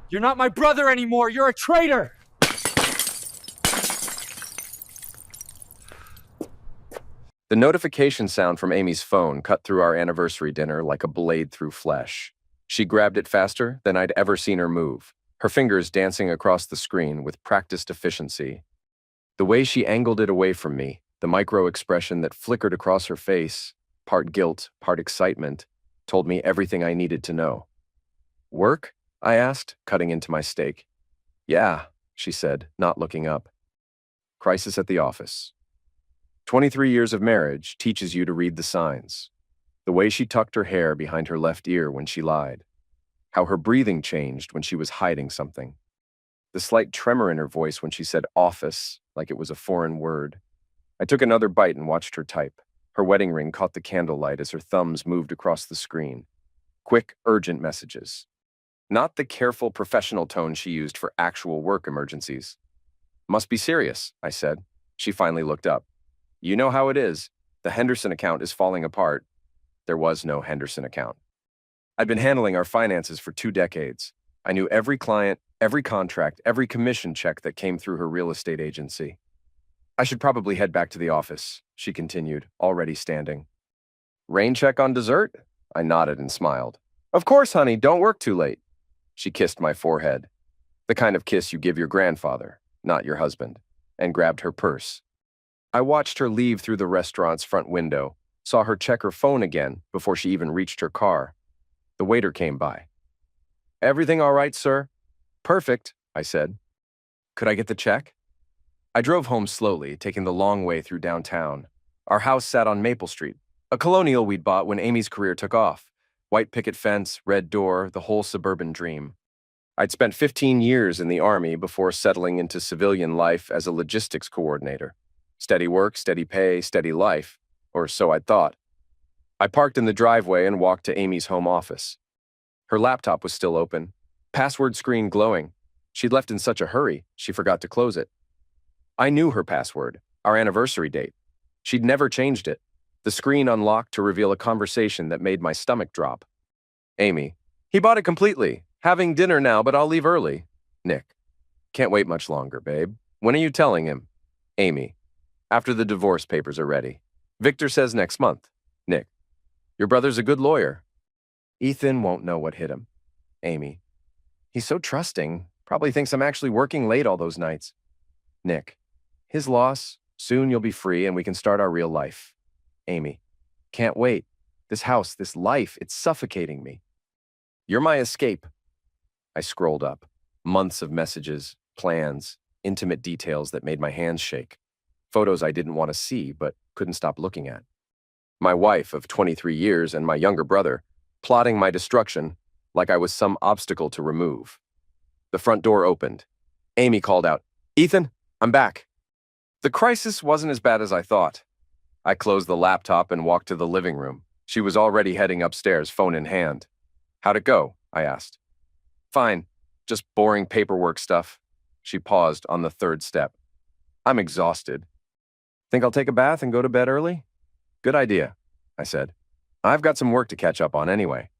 You're not my brother anymore! You're a traitor! The notification sound from Amy's phone cut through our anniversary dinner like a blade through flesh. She grabbed it faster than I'd ever seen her move, her fingers dancing across the screen with practiced efficiency. The way she angled it away from me, the micro-expression that flickered across her face, part guilt, part excitement, told me everything I needed to know. "Work?" I asked, cutting into my steak. "Yeah," she said, not looking up. Crisis at the office. 23 years of marriage teaches you to read the signs. The way she tucked her hair behind her left ear when she lied. How her breathing changed when she was hiding something. The slight tremor in her voice when she said office, like it was a foreign word. I took another bite and watched her type. Her wedding ring caught the candlelight as her thumbs moved across the screen. Quick, urgent messages. Not the careful, professional tone she used for actual work emergencies. "Must be serious," I said. She finally looked up. "You know how it is. The Henderson account is falling apart." There was no Henderson account. I'd been handling our finances for 2 decades. I knew every client, every contract, every commission check that came through her real estate agency. "I should probably head back to the office," she continued, already standing. "Rain check on dessert?" I nodded and smiled. "Of course, honey, don't work too late." She kissed my forehead. The kind of kiss you give your grandfather, not your husband, and grabbed her purse. I watched her leave through the restaurant's front window, saw her check her phone again before she even reached her car. The waiter came by. "Everything all right, sir?" "Perfect," I said. "Could I get the check?" I drove home slowly, taking the long way through downtown. Our house sat on Maple Street, a colonial we'd bought when Amy's career took off. White picket fence, red door, the whole suburban dream. I'd spent 15 years in the Army before settling into civilian life as a logistics coordinator. Steady work, steady pay, steady life, or so I'd thought. I parked in the driveway and walked to Amy's home office. Her laptop was still open, password screen glowing. She'd left in such a hurry, she forgot to close it. I knew her password, our anniversary date. She'd never changed it. The screen unlocked to reveal a conversation that made my stomach drop. Amy: "He bought it completely. Having dinner now, but I'll leave early." Nick: "Can't wait much longer, babe. When are you telling him?" Amy: "After the divorce papers are ready. Victor says next month." Nick: "Your brother's a good lawyer." Ethan won't know what hit him. Amy: "He's so trusting. Probably thinks I'm actually working late all those nights." Nick: "His loss. Soon you'll be free and we can start our real life." Amy: "Can't wait. This house, this life, it's suffocating me." "You're my escape." I scrolled up. Months of messages, plans, intimate details that made my hands shake. Photos I didn't want to see but couldn't stop looking at. My wife of 23 years and my younger brother, plotting my destruction like I was some obstacle to remove. The front door opened. Amy called out, "Ethan, I'm back." The crisis wasn't as bad as I thought. I closed the laptop and walked to the living room. She was already heading upstairs, phone in hand. "How'd it go?" I asked. "Fine. Just boring paperwork stuff." She paused on the third step. "I'm exhausted. Think I'll take a bath and go to bed early?" "Good idea," I said. "I've got some work to catch up on anyway."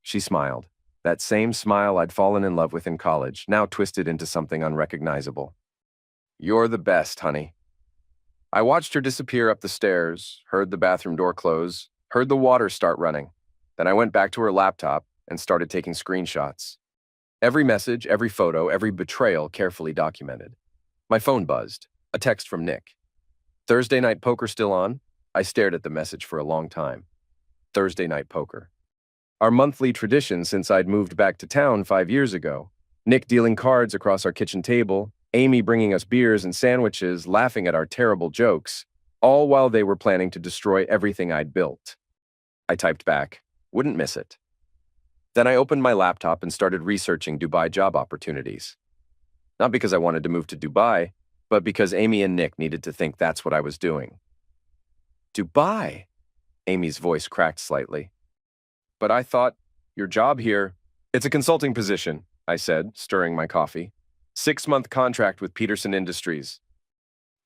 She smiled. That same smile I'd fallen in love with in college, now twisted into something unrecognizable. "You're the best, honey." I watched her disappear up the stairs, heard the bathroom door close, heard the water start running. Then I went back to her laptop and started taking screenshots. Every message, every photo, every betrayal carefully documented. My phone buzzed. A text from Nick. "Thursday night poker still on?" I stared at the message for a long time. Thursday night poker. Our monthly tradition since I'd moved back to town 5 years ago. Nick dealing cards across our kitchen table, Amy bringing us beers and sandwiches, laughing at our terrible jokes, all while they were planning to destroy everything I'd built. I typed back, "Wouldn't miss it." Then I opened my laptop and started researching Dubai job opportunities. Not because I wanted to move to Dubai, but because Amy and Nick needed to think that's what I was doing. "Dubai?" Amy's voice cracked slightly. "But I thought, your job here..." "It's a consulting position," I said, stirring my coffee. 6-month contract with Peterson Industries.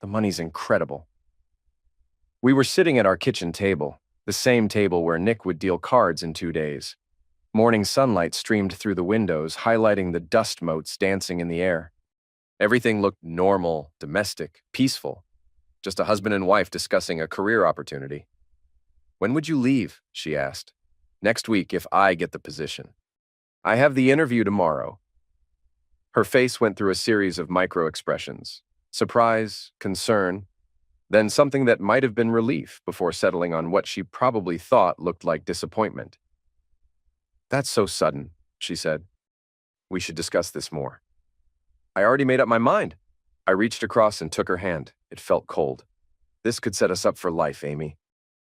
The money's incredible. We were sitting at our kitchen table, the same table where Nick would deal cards in 2 days. Morning sunlight streamed through the windows, highlighting the dust motes dancing in the air. Everything looked normal, domestic, peaceful. Just a husband and wife discussing a career opportunity. "When would you leave?" she asked. "Next week if I get the position. I have the interview tomorrow." Her face went through a series of micro-expressions. Surprise, concern, then something that might have been relief before settling on what she probably thought looked like disappointment. "That's so sudden," she said. "We should discuss this more." "I already made up my mind." I reached across and took her hand. It felt cold. "This could set us up for life, Amy.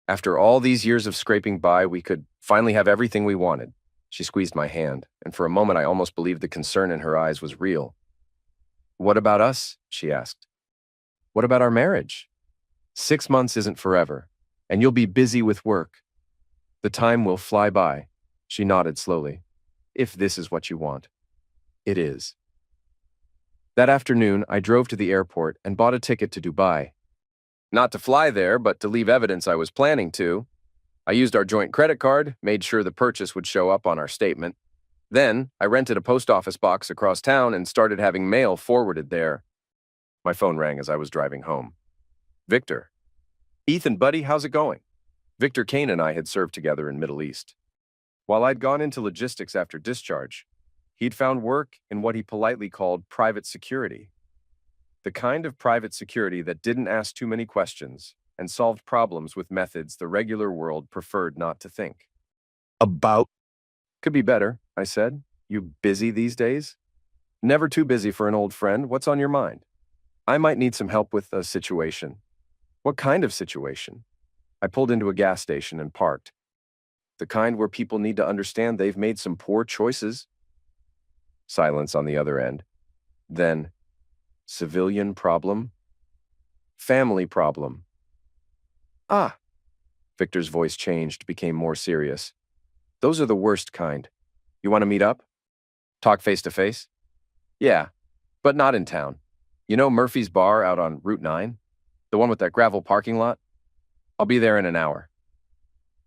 After all these years of scraping by, we could finally have everything we wanted." She squeezed my hand, and for a moment I almost believed the concern in her eyes was real. "What about us?" she asked. "What about our marriage? 6 months isn't forever, and you'll be busy with work. The time will fly by." She nodded slowly. "If this is what you want." "It is." That afternoon, I drove to the airport and bought a ticket to Dubai. Not to fly there, but to leave evidence I was planning to. I used our joint credit card, made sure the purchase would show up on our statement. Then, I rented a post office box across town and started having mail forwarded there. My phone rang as I was driving home. "Victor." "Ethan, buddy, how's it going?" Victor Kane and I had served together in Middle East. While I'd gone into logistics after discharge, he'd found work in what he politely called private security. The kind of private security that didn't ask too many questions and solved problems with methods the regular world preferred not to think. "About?" "Could be better," I said. "You busy these days?" "Never too busy for an old friend. What's on your mind?" "I might need some help with a situation." "What kind of situation?" I pulled into a gas station and parked. "The kind where people need to understand they've made some poor choices." Silence on the other end. Then, "Civilian problem?" "Family problem." "Ah." Victor's voice changed, became more serious. "Those are the worst kind. You want to meet up? Talk face to face?" "Yeah, but not in town. You know Murphy's Bar out on Route 9? The one with that gravel parking lot? I'll be there in an hour."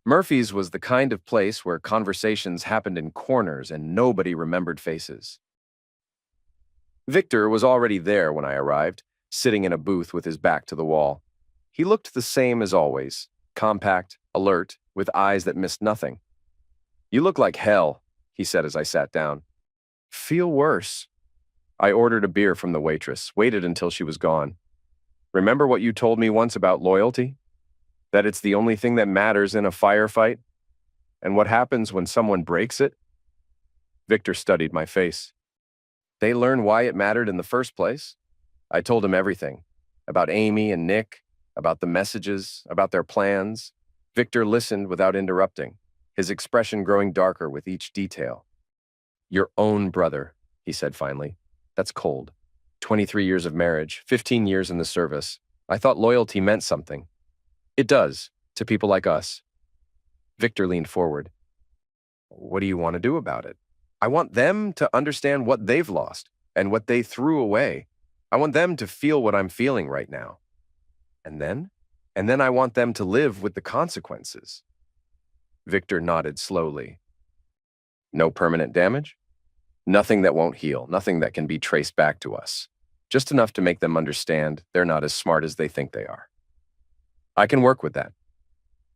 Murphy's was the kind of place where conversations happened in corners and nobody remembered faces. Victor was already there when I arrived, sitting in a booth with his back to the wall. He looked the same as always, compact, alert, with eyes that missed nothing. "You look like hell," he said as I sat down. "Feel worse." I ordered a beer from the waitress, waited until she was gone. "Remember what you told me once about loyalty? That it's the only thing that matters in a firefight? And what happens when someone breaks it?" Victor studied my face. "They learn why it mattered in the first place." I told him everything. About Amy and Nick, about the messages, about their plans. Victor listened without interrupting, his expression growing darker with each detail. "Your own brother," he said finally. "That's cold. 23 years of marriage, 15 years in the service. I thought loyalty meant something. It does, to people like us." Victor leaned forward. "What do you want to do about it?" "I want them to understand what they've lost and what they threw away. I want them to feel what I'm feeling right now. And then? And then I want them to live with the consequences." Victor nodded slowly. "No permanent damage? Nothing that won't heal, nothing that can be traced back to us. Just enough to make them understand they're not as smart as they think they are." "I can work with that."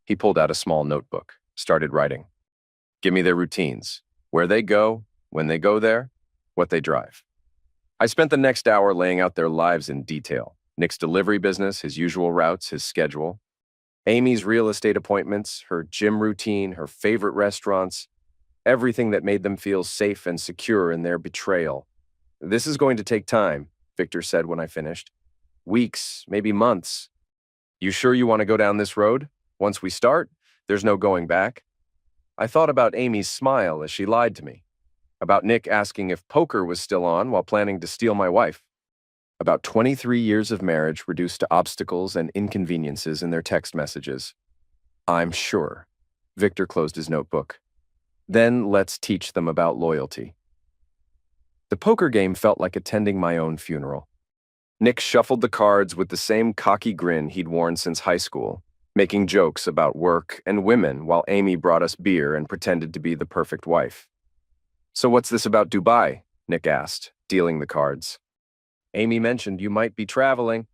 He pulled out a small notebook, started writing. "Give me their routines, where they go, when they go there, what they drive." I spent the next hour laying out their lives in detail. Nick's delivery business, his usual routes, his schedule. Amy's real estate appointments, her gym routine, her favorite restaurants. Everything that made them feel safe and secure in their betrayal. "This is going to take time," Victor said when I finished. "Weeks, maybe months. You sure you want to go down this road? Once we start, there's no going back." I thought about Amy's smile as she lied to me. About Nick asking if poker was still on while planning to steal my wife. About 23 years of marriage reduced to obstacles and inconveniences in their text messages. "I'm sure." Victor closed his notebook. "Then let's teach them about loyalty." The poker game felt like attending my own funeral. Nick shuffled the cards with the same cocky grin he'd worn since high school. making jokes about work and women while Amy brought us beer and pretended to be the perfect wife. "So what's this about Dubai?" Nick asked, dealing the cards. "Amy mentioned you might be traveling."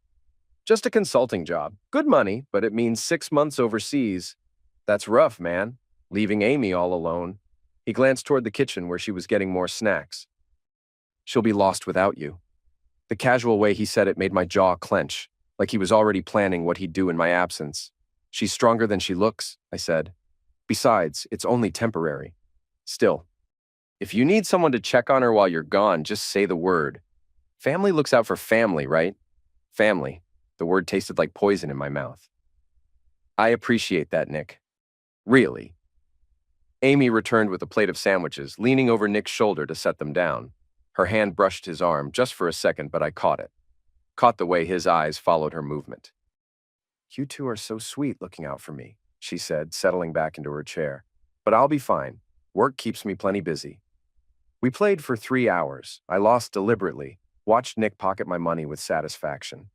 "Just a consulting job. Good money, but it means 6 months overseas. That's rough, man. Leaving Amy all alone." He glanced toward the kitchen where she was getting more snacks. "She'll be lost without you." The casual way he said it made my jaw clench, like he was already planning what he'd do in my absence. "She's stronger than she looks," I said. "Besides, it's only temporary." "Still, if you need someone to check on her while you're gone, just say the word. Family looks out for family, right?" Family. The word tasted like poison in my mouth. "I appreciate that, Nick. Really." Amy returned with a plate of sandwiches, leaning over Nick's shoulder to set them down. Her hand brushed his arm just for a second, but I caught it. Caught the way his eyes followed her movement. "You two are so sweet looking out for me," she said, settling back into her chair. "But I'll be fine. Work keeps me plenty busy." We played for 3 hours. I lost deliberately, watched Nick pocket my money with satisfaction.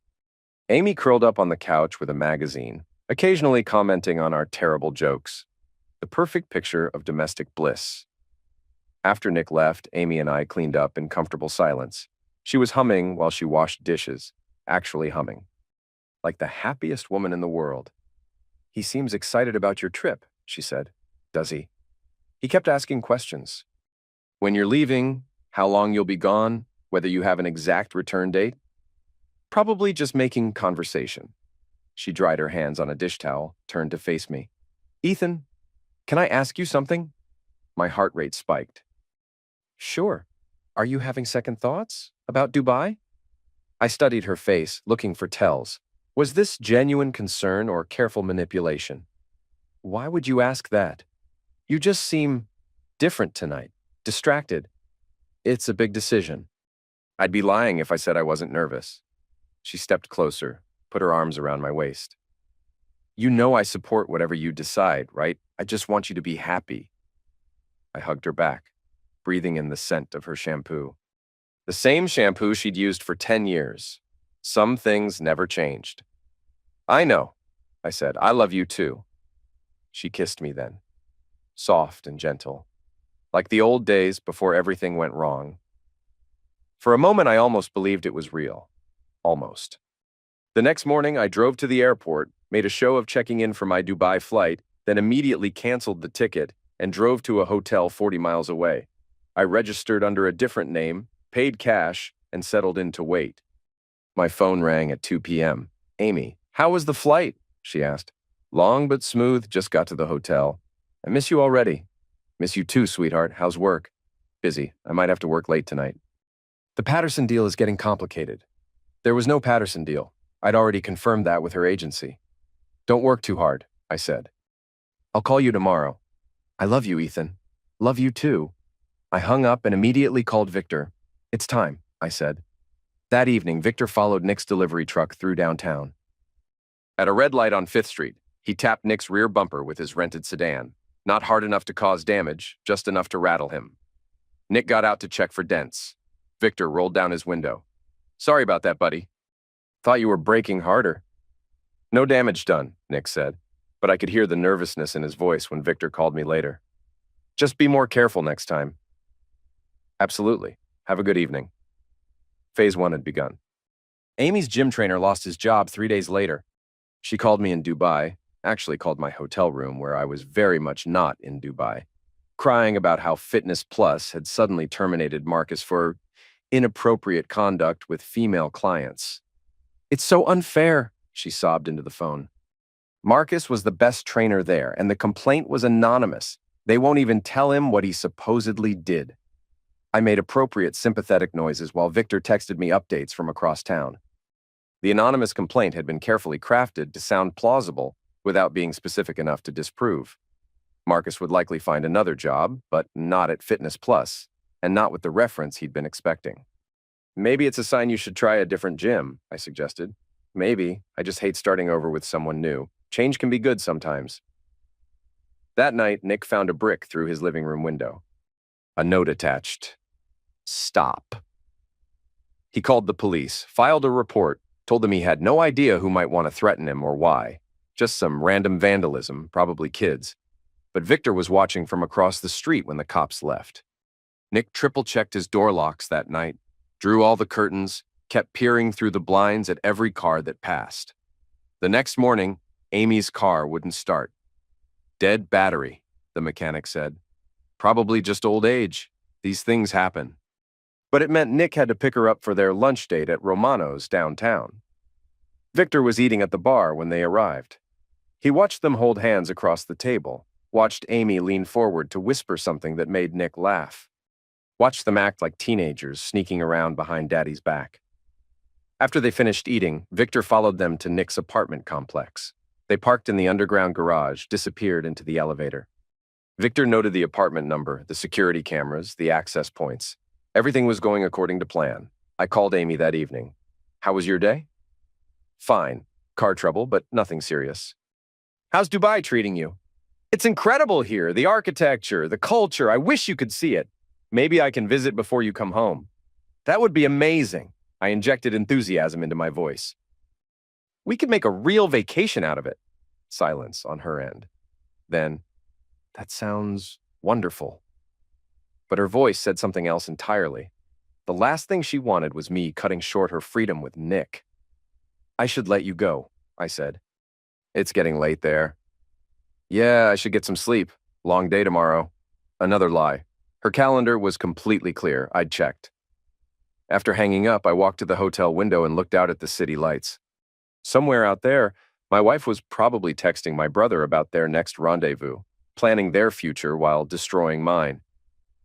Amy curled up on the couch with a magazine, occasionally commenting on our terrible jokes. The perfect picture of domestic bliss. After Nick left, Amy and I cleaned up in comfortable silence. She was humming while she washed dishes, actually humming. Like the happiest woman in the world. "He seems excited about your trip," she said. "Does he?" He kept asking questions. "When you're leaving, how long you'll be gone, whether you have an exact return date?" Probably just making conversation. She dried her hands on a dish towel, turned to face me. "Ethan, can I ask you something?" My heart rate spiked. "Sure. Are you having second thoughts about Dubai?" I studied her face, looking for tells. Was this genuine concern or careful manipulation? "Why would you ask that? You just seem different tonight, distracted." "It's a big decision. I'd be lying if I said I wasn't nervous." She stepped closer, put her arms around my waist. "You know I support whatever you decide, right? I just want you to be happy." I hugged her back, breathing in the scent of her shampoo. The same shampoo she'd used for 10 years. Some things never changed. "I know," I said. "I love you too." She kissed me then, soft and gentle, like the old days before everything went wrong. For a moment, I almost believed it was real. Almost. The next morning, I drove to the airport, made a show of checking in for my Dubai flight, then immediately canceled the ticket and drove to a hotel 40 miles away. I registered under a different name, paid cash, and settled in to wait. My phone rang at 2 p.m. "Amy, how was the flight?" she asked. "Long but smooth, just got to the hotel. I miss you already." "Miss you too, sweetheart. How's work?" "Busy. I might have to work late tonight." "The Patterson deal is getting complicated." There was no Patterson deal. I'd already confirmed that with her agency. "Don't work too hard," I said. "I'll call you tomorrow." "I love you, Ethan." "Love you too." I hung up and immediately called Victor. "It's time," I said. That evening, Victor followed Nick's delivery truck through downtown. At a red light on 5th Street, he tapped Nick's rear bumper with his rented sedan. Not hard enough to cause damage, just enough to rattle him. Nick got out to check for dents. Victor rolled down his window. "Sorry about that, buddy. Thought you were braking harder." "No damage done," Nick said, but I could hear the nervousness in his voice when Victor called me later. "Just be more careful next time." "Absolutely. Have a good evening." Phase 1 had begun. Amy's gym trainer lost his job 3 days later. She called me in Dubai, actually called my hotel room where I was very much not in Dubai, crying about how Fitness Plus had suddenly terminated Marcus for inappropriate conduct with female clients. "It's so unfair," she sobbed into the phone. Marcus was the best trainer there, and the complaint was anonymous. They won't even tell him what he supposedly did. I made appropriate sympathetic noises while Victor texted me updates from across town. The anonymous complaint had been carefully crafted to sound plausible without being specific enough to disprove. Marcus would likely find another job, but not at Fitness Plus, and not with the reference he'd been expecting. "Maybe it's a sign you should try a different gym," I suggested. "Maybe. I just hate starting over with someone new. Change can be good sometimes." That night, Nick found a brick through his living room window. A note attached. "Stop." He called the police, filed a report, told them he had no idea who might want to threaten him or why. just some random vandalism, probably kids. But Victor was watching from across the street when the cops left. Nick triple-checked his door locks that night, drew all the curtains, kept peering through the blinds at every car that passed. The next morning, Amy's car wouldn't start. Dead battery, the mechanic said. Probably just old age. These things happen. But it meant Nick had to pick her up for their lunch date at Romano's downtown. Victor was eating at the bar when they arrived. He watched them hold hands across the table, watched Amy lean forward to whisper something that made Nick laugh. Watched them act like teenagers sneaking around behind Daddy's back. After they finished eating, Victor followed them to Nick's apartment complex. They parked in the underground garage, disappeared into the elevator. Victor noted the apartment number, the security cameras, the access points. Everything was going according to plan. I called Amy that evening. How was your day? Fine. Car trouble, but nothing serious. How's Dubai treating you? It's incredible here, the architecture, the culture. I wish you could see it. Maybe I can visit before you come home. That would be amazing. I injected enthusiasm into my voice. We could make a real vacation out of it. Silence on her end. Then, that sounds wonderful. But her voice said something else entirely. The last thing she wanted was me cutting short her freedom with Nick. I should let you go, I said. It's getting late there. Yeah, I should get some sleep. Long day tomorrow. Another lie. Her calendar was completely clear. I'd checked. After hanging up, I walked to the hotel window and looked out at the city lights. Somewhere out there, my wife was probably texting my brother about their next rendezvous, planning their future while destroying mine.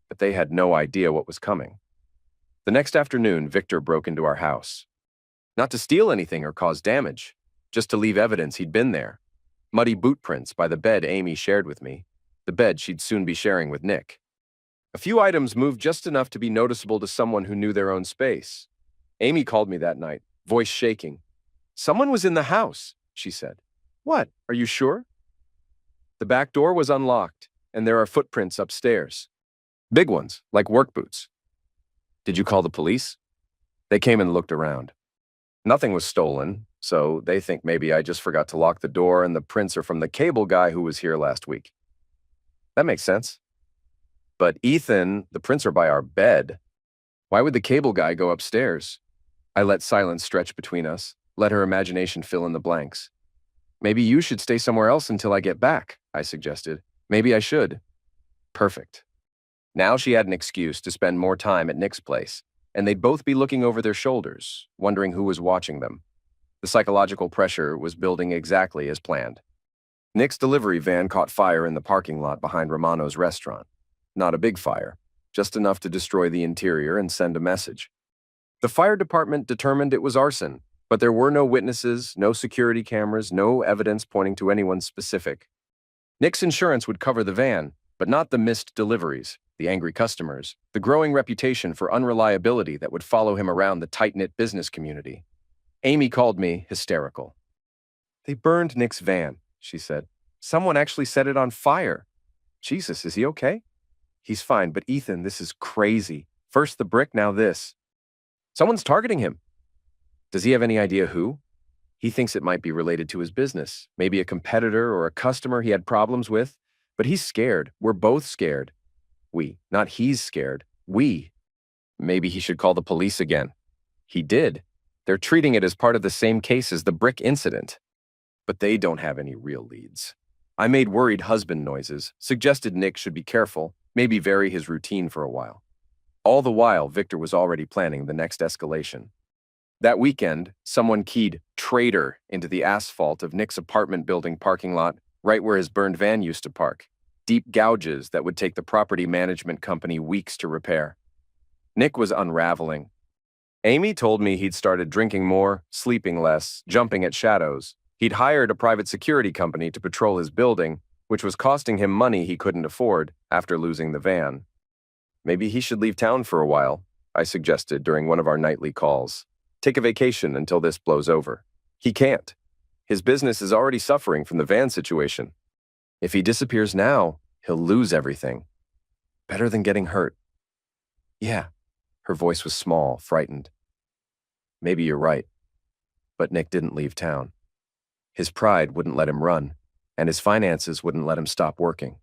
But they had no idea what was coming. The next afternoon, Victor broke into our house. Not to steal anything or cause damage, just to leave evidence he'd been there. Muddy boot prints by the bed Amy shared with me, the bed she'd soon be sharing with Nick. A few items moved just enough to be noticeable to someone who knew their own space. Amy called me that night, voice shaking. Someone was in the house, she said. What? Are you sure? The back door was unlocked, and there are footprints upstairs. Big ones, like work boots. Did you call the police? They came and looked around. Nothing was stolen, so they think maybe I just forgot to lock the door and the prints are from the cable guy who was here last week. That makes sense. But Ethan, the prints are by our bed. Why would the cable guy go upstairs? I let silence stretch between us, let her imagination fill in the blanks. Maybe you should stay somewhere else until I get back, I suggested. Maybe I should. Perfect. Now she had an excuse to spend more time at Nick's place, and they'd both be looking over their shoulders, wondering who was watching them. The psychological pressure was building exactly as planned. Nick's delivery van caught fire in the parking lot behind Romano's restaurant. Not a big fire, just enough to destroy the interior and send a message. The fire department determined it was arson, but there were no witnesses, no security cameras, no evidence pointing to anyone specific. Nick's insurance would cover the van, but not the missed deliveries, the angry customers, the growing reputation for unreliability that would follow him around the tight-knit business community. Amy called me hysterical. They burned Nick's van, she said. Someone actually set it on fire. Jesus, is he okay? He's fine, but Ethan, this is crazy. First the brick, now this. Someone's targeting him. Does he have any idea who? He thinks it might be related to his business, maybe a competitor or a customer he had problems with, but he's scared. We're both scared. We, not he's scared. We. Maybe he should call the police again. He did. They're treating it as part of the same case as the brick incident. But they don't have any real leads. I made worried husband noises, suggested Nick should be careful, maybe vary his routine for a while. All the while, Victor was already planning the next escalation. That weekend, someone keyed "traitor" into the asphalt of Nick's apartment building parking lot, right where his burned van used to park. Deep gouges that would take the property management company weeks to repair. Nick was unraveling. Amy told me he'd started drinking more, sleeping less, jumping at shadows. He'd hired a private security company to patrol his building, which was costing him money he couldn't afford after losing the van. Maybe he should leave town for a while, I suggested during one of our nightly calls. Take a vacation until this blows over. He can't. His business is already suffering from the van situation. If he disappears now, he'll lose everything. Better than getting hurt. Yeah. Her voice was small, frightened. Maybe you're right. But Nick didn't leave town. His pride wouldn't let him run, and his finances wouldn't let him stop working.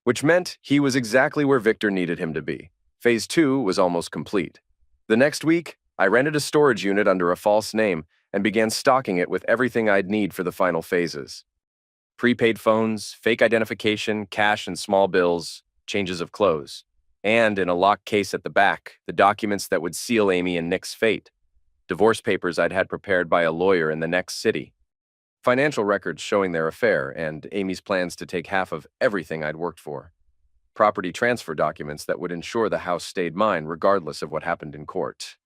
Which meant he was exactly where Victor needed him to be. Phase 2 was almost complete. The next week, I rented a storage unit under a false name and began stocking it with everything I'd need for the final phases. Prepaid phones, fake identification, cash and small bills, changes of clothes. And in a locked case at the back, the documents that would seal Amy and Nick's fate. Divorce papers I'd had prepared by a lawyer in the next city. Financial records showing their affair and Amy's plans to take half of everything I'd worked for. Property transfer documents that would ensure the house stayed mine regardless of what happened in court.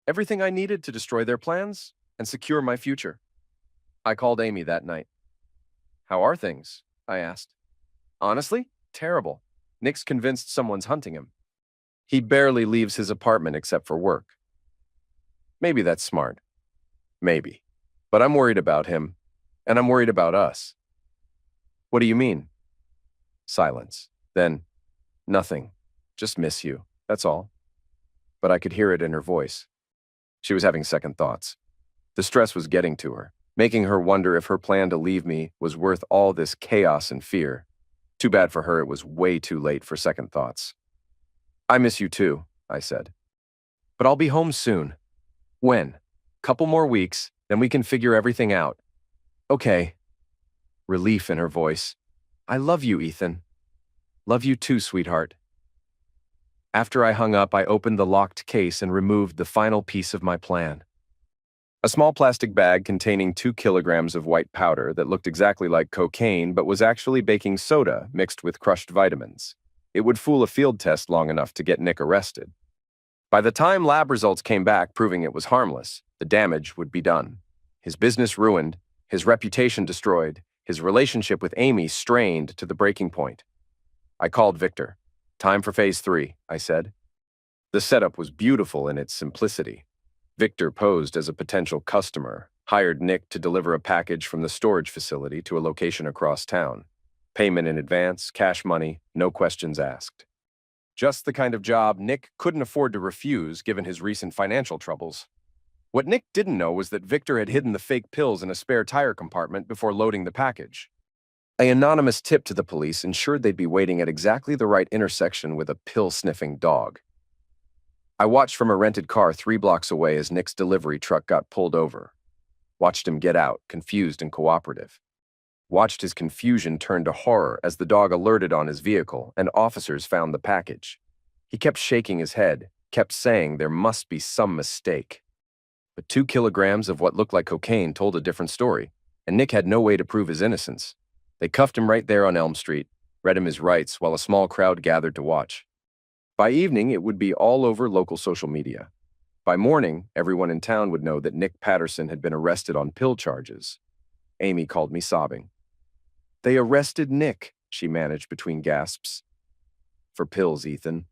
Everything I needed to destroy their plans and secure my future. I called Amy that night. "How are things?" I asked. "Honestly, terrible. Nick's convinced someone's hunting him. He barely leaves his apartment except for work." Maybe that's smart. Maybe. But I'm worried about him, and I'm worried about us. "What do you mean?" Silence. Then, "Nothing. Just miss you. That's all." But I could hear it in her voice. She was having second thoughts. The stress was getting to her, making her wonder if her plan to leave me was worth all this chaos and fear. Too bad for her it was way too late for second thoughts. "I miss you too," I said. "But I'll be home soon." "When?" "Couple more weeks, then we can figure everything out." "Okay." Relief in her voice. "I love you, Ethan." "Love you too, sweetheart." After I hung up, I opened the locked case and removed the final piece of my plan. A small plastic bag containing 2 kilograms of white powder that looked exactly like cocaine but was actually baking soda mixed with crushed vitamins. It would fool a field test long enough to get Nick arrested. By the time lab results came back proving it was harmless, the damage would be done. His business ruined, his reputation destroyed, his relationship with Amy strained to the breaking point. I called Victor. "Time for phase 3, I said. The setup was beautiful in its simplicity. Victor posed as a potential customer, hired Nick to deliver a package from the storage facility to a location across town. Payment in advance, cash money, no questions asked. Just the kind of job Nick couldn't afford to refuse given his recent financial troubles. What Nick didn't know was that Victor had hidden the fake pills in a spare tire compartment before loading the package. An anonymous tip to the police ensured they'd be waiting at exactly the right intersection with a pill-sniffing dog. I watched from a rented car 3 blocks away as Nick's delivery truck got pulled over. Watched him get out, confused and cooperative. Watched his confusion turn to horror as the dog alerted on his vehicle and officers found the package. He kept shaking his head, kept saying there must be some mistake. But 2 kilograms of what looked like cocaine told a different story, and Nick had no way to prove his innocence. They cuffed him right there on Elm Street, read him his rights while a small crowd gathered to watch. By evening, it would be all over local social media. By morning, everyone in town would know that Nick Patterson had been arrested on pill charges. Amy called me sobbing. "They arrested Nick," she managed between gasps. "For pills, Ethan."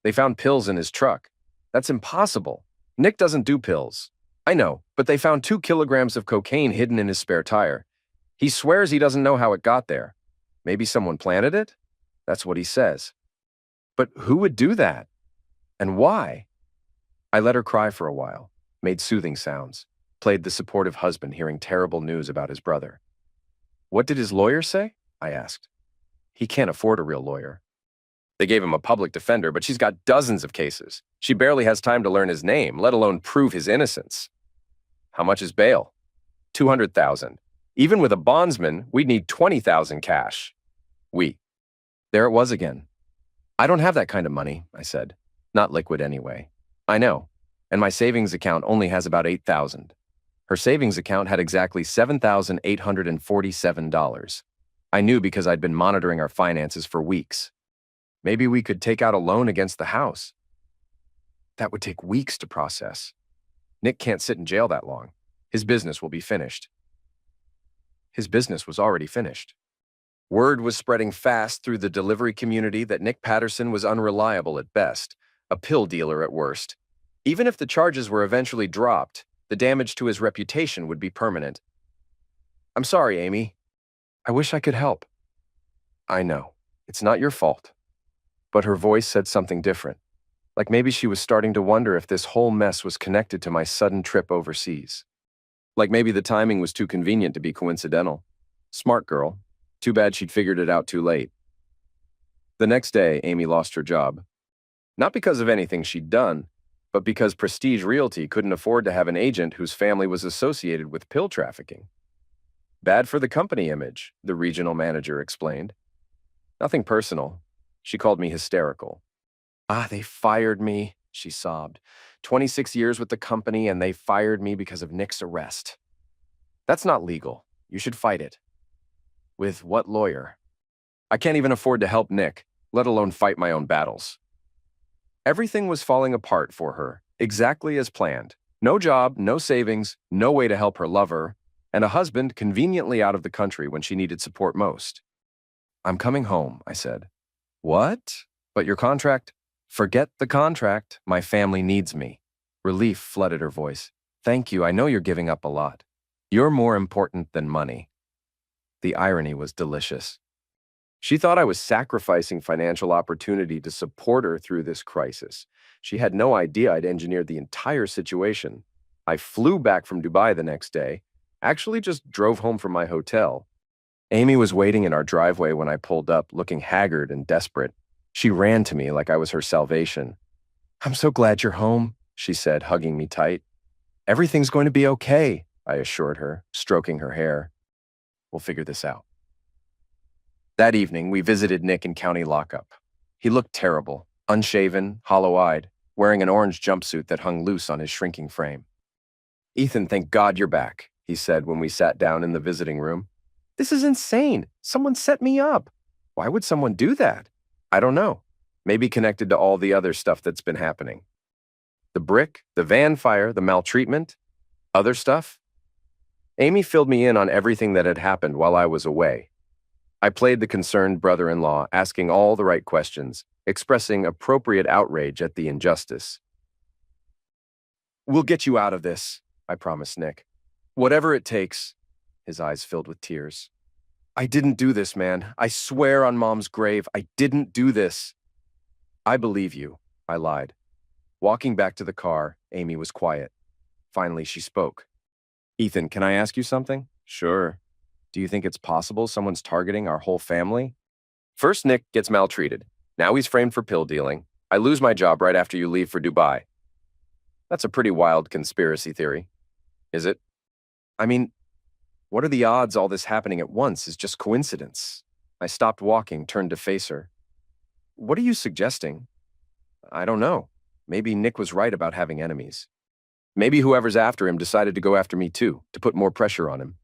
"They found pills in his truck. That's impossible. Nick doesn't do pills." "I know, but they found 2 kilograms of cocaine hidden in his spare tire. He swears he doesn't know how it got there. Maybe someone planted it? That's what he says." "But who would do that? And why?" I let her cry for a while, made soothing sounds, played the supportive husband hearing terrible news about his brother. "What did his lawyer say?" I asked. "He can't afford a real lawyer." "They gave him a public defender, but she's got dozens of cases. She barely has time to learn his name, let alone prove his innocence." "How much is bail?" $200,000. Even with a bondsman, we'd need $20,000 cash. There it was again. "I don't have that kind of money," I said. "Not liquid anyway." "I know. And my savings account only has about $8,000. Her savings account had exactly $7,847. I knew because I'd been monitoring our finances for weeks. Maybe we could take out a loan against the house. That would take weeks to process. Nick can't sit in jail that long. His business will be finished. His business was already finished. Word was spreading fast through the delivery community that Nick Patterson was unreliable at best, a pill dealer at worst. Even if the charges were eventually dropped, the damage to his reputation would be permanent. "I'm sorry, Amy. I wish I could help." "I know. It's not your fault." But her voice said something different, like maybe she was starting to wonder if this whole mess was connected to my sudden trip overseas. Like maybe the timing was too convenient to be coincidental. Smart girl. Too bad she'd figured it out too late. The next day, Amy lost her job. Not because of anything she'd done, but because Prestige Realty couldn't afford to have an agent whose family was associated with pill trafficking. Bad for the company image, the regional manager explained. Nothing personal. She called me hysterical. They fired me, she sobbed. 26 years with the company and they fired me because of Nick's arrest. That's not legal. You should fight it. With what lawyer? I can't even afford to help Nick, let alone fight my own battles. Everything was falling apart for her, exactly as planned. No job, no savings, no way to help her lover, and a husband conveniently out of the country when she needed support most. I'm coming home, I said. What? But your contract? Forget the contract. My family needs me. Relief flooded her voice. Thank you. I know you're giving up a lot. You're more important than money. The irony was delicious. She thought I was sacrificing financial opportunity to support her through this crisis. She had no idea I'd engineered the entire situation. I flew back from Dubai the next day, actually just drove home from my hotel. Amy was waiting in our driveway when I pulled up, looking haggard and desperate. She ran to me like I was her salvation. I'm so glad you're home, she said, hugging me tight. Everything's going to be okay, I assured her, stroking her hair. We'll figure this out. That evening, we visited Nick in county lockup. He looked terrible, unshaven, hollow-eyed, wearing an orange jumpsuit that hung loose on his shrinking frame. Ethan, thank God you're back, he said when we sat down in the visiting room. This is insane. Someone set me up. Why would someone do that? I don't know. Maybe connected to all the other stuff that's been happening. The brick, the van fire, the maltreatment, other stuff. Amy filled me in on everything that had happened while I was away. I played the concerned brother-in-law, asking all the right questions, expressing appropriate outrage at the injustice. We'll get you out of this, I promised Nick. Whatever it takes. His eyes filled with tears. I didn't do this, man. I swear on Mom's grave, I didn't do this. I believe you, I lied. Walking back to the car, Amy was quiet. Finally, she spoke. Ethan, can I ask you something? Sure. Do you think it's possible someone's targeting our whole family? First, Nick gets maltreated. Now he's framed for pill dealing. I lose my job right after you leave for Dubai. That's a pretty wild conspiracy theory. Is it? I mean, what are the odds all this happening at once is just coincidence? I stopped walking, turned to face her. What are you suggesting? I don't know. Maybe Nick was right about having enemies. Maybe whoever's after him decided to go after me too, to put more pressure on him.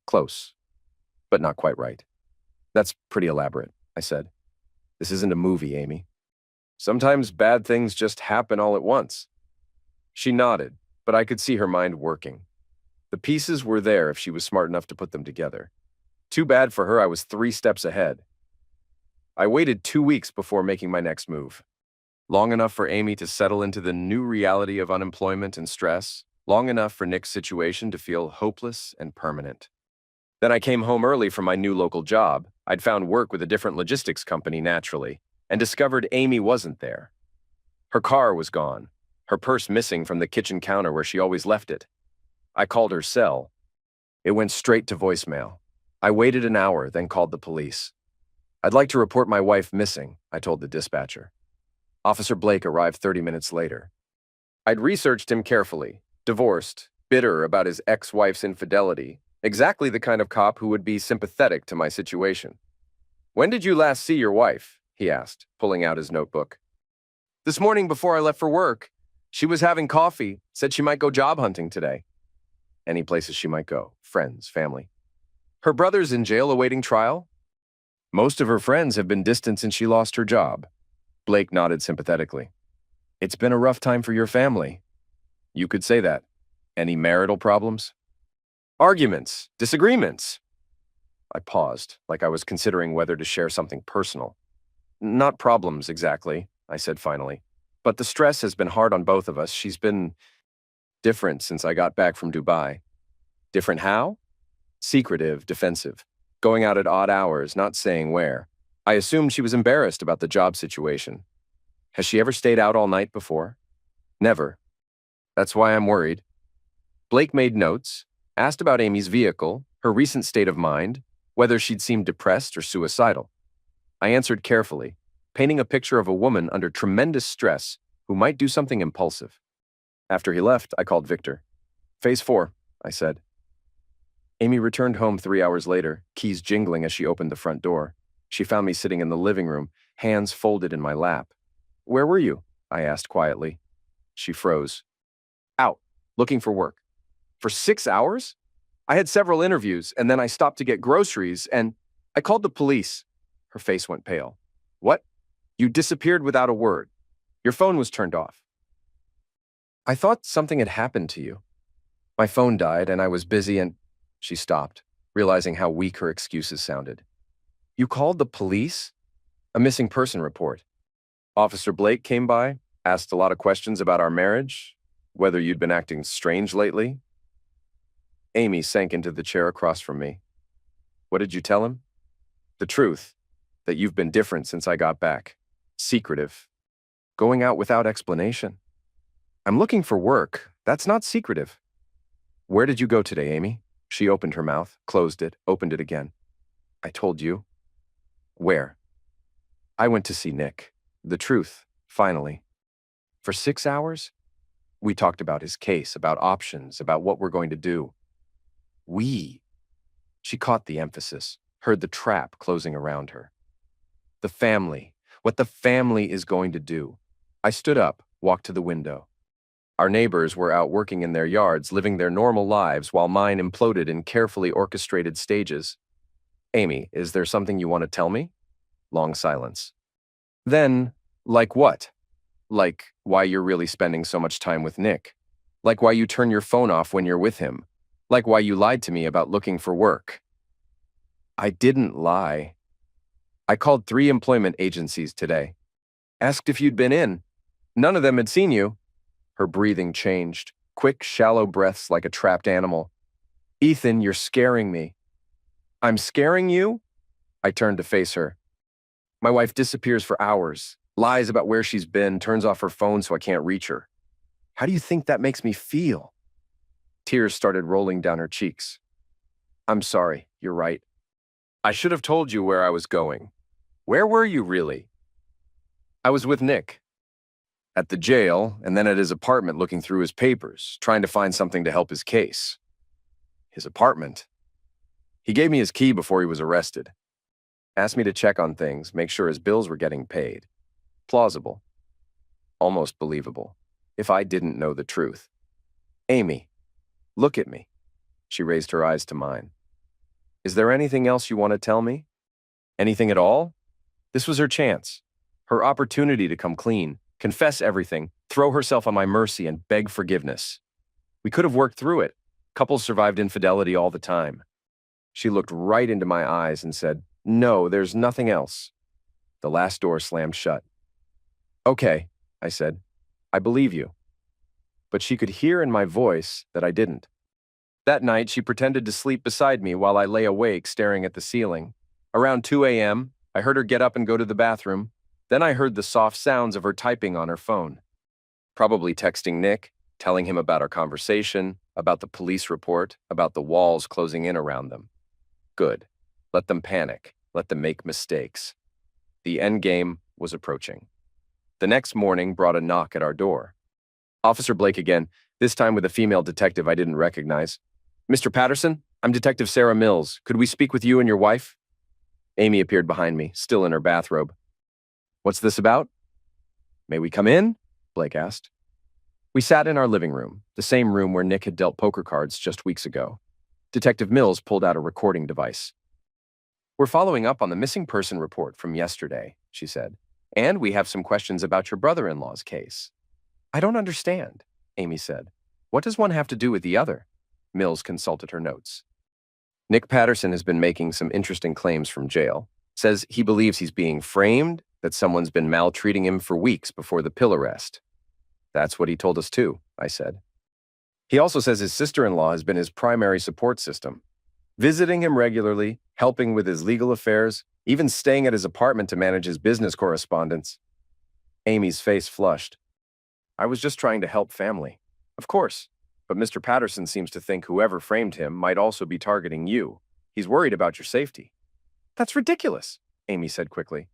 Close, but not quite right. That's pretty elaborate, I said. This isn't a movie, Amy. Sometimes bad things just happen all at once. She nodded, but I could see her mind working. The pieces were there if she was smart enough to put them together. Too bad for her I was 3 steps ahead. I waited 2 weeks before making my next move. Long enough for Amy to settle into the new reality of unemployment and stress, long enough for Nick's situation to feel hopeless and permanent. Then I came home early from my new local job. I'd found work with a different logistics company naturally, and discovered Amy wasn't there. Her car was gone, her purse missing from the kitchen counter where she always left it. I called her cell. It went straight to voicemail. I waited an hour, then called the police. I'd like to report my wife missing, I told the dispatcher. Officer Blake arrived 30 minutes later. I'd researched him carefully, divorced, bitter about his ex-wife's infidelity, exactly the kind of cop who would be sympathetic to my situation. When did you last see your wife? He asked, pulling out his notebook. This morning before I left for work. She was having coffee, said she might go job hunting today. Any places she might go, friends, family. Her brother's in jail awaiting trial? Most of her friends have been distant since she lost her job. Blake nodded sympathetically. It's been a rough time for your family. You could say that. Any marital problems? Arguments, disagreements. I paused, like I was considering whether to share something personal. Not problems, exactly, I said finally. But the stress has been hard on both of us. She's been different since I got back from Dubai. Different how? Secretive, defensive. Going out at odd hours, not saying where. I assumed she was embarrassed about the job situation. Has she ever stayed out all night before? Never. That's why I'm worried. Blake made notes, asked about Amy's vehicle, her recent state of mind, whether she'd seemed depressed or suicidal. I answered carefully, painting a picture of a woman under tremendous stress who might do something impulsive. After he left, I called Victor. "Phase 4, I said. Amy returned home 3 hours later, keys jingling as she opened the front door. She found me sitting in the living room, hands folded in my lap. "Where were you?" I asked quietly. She froze. "Out, looking for work." "For 6 hours? I had several interviews, and then I stopped to get groceries, and I called the police." Her face went pale. "What? You disappeared without a word. Your phone was turned off." "I thought something had happened to you. My phone died, and I was busy and—" She stopped, realizing how weak her excuses sounded. "You called the police?" "A missing person report. Officer Blake came by, asked a lot of questions about our marriage, whether you'd been acting strange lately." Amy sank into the chair across from me. "What did you tell him?" "The truth, that you've been different since I got back. Secretive. Going out without explanation. I'm looking for work. That's not secretive." "Where did you go today, Amy?" She opened her mouth, closed it, opened it again. "I told you." "Where?" "I went to see Nick. The truth, finally." "For 6 hours?" "We talked about his case, about options, about what we're going to do." "We." She caught the emphasis, heard the trap closing around her. "The family. What the family is going to do." I stood up, walked to the window. Our neighbors were out working in their yards, living their normal lives, while mine imploded in carefully orchestrated stages. "Amy, is there something you want to tell me?" Long silence. "Then, like what? Like why you're really spending so much time with Nick? Like why you turn your phone off when you're with him? Like why you lied to me about looking for work?" "I didn't lie. I called 3 employment agencies today. Asked if you'd been in. None of them had seen you." Her breathing changed, quick, shallow breaths like a trapped animal. "Ethan, you're scaring me." "I'm scaring you?" I turned to face her. "My wife disappears for hours, lies about where she's been, turns off her phone so I can't reach her. How do you think that makes me feel?" Tears started rolling down her cheeks. "I'm sorry, you're right. I should have told you where I was going." "Where were you really?" "I was with Nick. At the jail, and then at his apartment looking through his papers, trying to find something to help his case." "His apartment?" "He gave me his key before he was arrested. Asked me to check on things, make sure his bills were getting paid. Plausible. Almost believable, if I didn't know the truth." "Amy, look at me." She raised her eyes to mine. "Is there anything else you want to tell me? Anything at all?" This was her chance, her opportunity to come clean, confess everything, throw herself on my mercy, and beg forgiveness. We could have worked through it. Couples survived infidelity all the time. She looked right into my eyes and said, "No, there's nothing else." The last door slammed shut. "Okay," I said. "I believe you." But she could hear in my voice that I didn't. That night, she pretended to sleep beside me while I lay awake staring at the ceiling. Around 2 a.m., I heard her get up and go to the bathroom. Then I heard the soft sounds of her typing on her phone. Probably texting Nick, telling him about our conversation, about the police report, about the walls closing in around them. Good. Let them panic. Let them make mistakes. The end game was approaching. The next morning brought a knock at our door. Officer Blake again, this time with a female detective I didn't recognize. "Mr. Patterson, I'm Detective Sarah Mills. Could we speak with you and your wife?" Amy appeared behind me, still in her bathrobe. "What's this about?" "May we come in?" Blake asked. We sat in our living room, the same room where Nick had dealt poker cards just weeks ago. Detective Mills pulled out a recording device. "We're following up on the missing person report from yesterday," she said. "And we have some questions about your brother-in-law's case." "I don't understand," Amy said. "What does one have to do with the other?" Mills consulted her notes. "Nick Patterson has been making some interesting claims from jail. Says he believes he's being framed, that someone's been maltreating him for weeks before the pill arrest." "That's what he told us too," I said. "He also says his sister-in-law has been his primary support system, visiting him regularly, helping with his legal affairs, even staying at his apartment to manage his business correspondence." Amy's face flushed. "I was just trying to help family." "Of course. but Mr. Patterson seems to think whoever framed him might also be targeting you. He's worried about your safety." "That's ridiculous," Amy said quickly.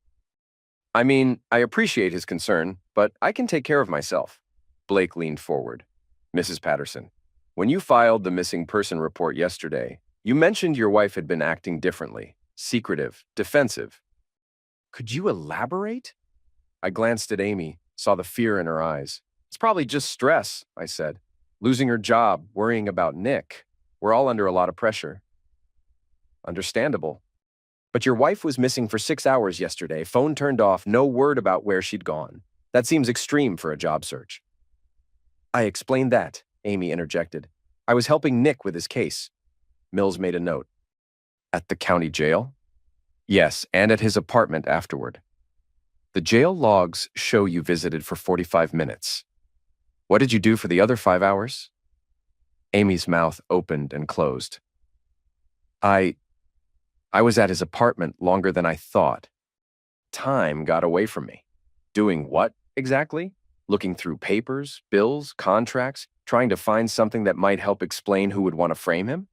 "I mean, I appreciate his concern, but I can take care of myself." Blake leaned forward. "Mrs. Patterson, when you filed the missing person report yesterday, you mentioned your wife had been acting differently, secretive, defensive. Could you elaborate?" I glanced at Amy, saw the fear in her eyes. "It's probably just stress," I said. "Losing her job, worrying about Nick. We're all under a lot of pressure." "Understandable. But your wife was missing for 6 hours yesterday, phone turned off, no word about where she'd gone. That seems extreme for a job search." "I explained that," Amy interjected. "I was helping Nick with his case." Mills made a note. "At the county jail?" "Yes, and at his apartment afterward. The jail logs show you visited for 45 minutes. What did you do for the other 5 hours?" Amy's mouth opened and closed. I was at his apartment longer than I thought. Time got away from me." "Doing what, exactly? Looking through papers, bills, contracts, trying to find something that might help explain who would want to frame him?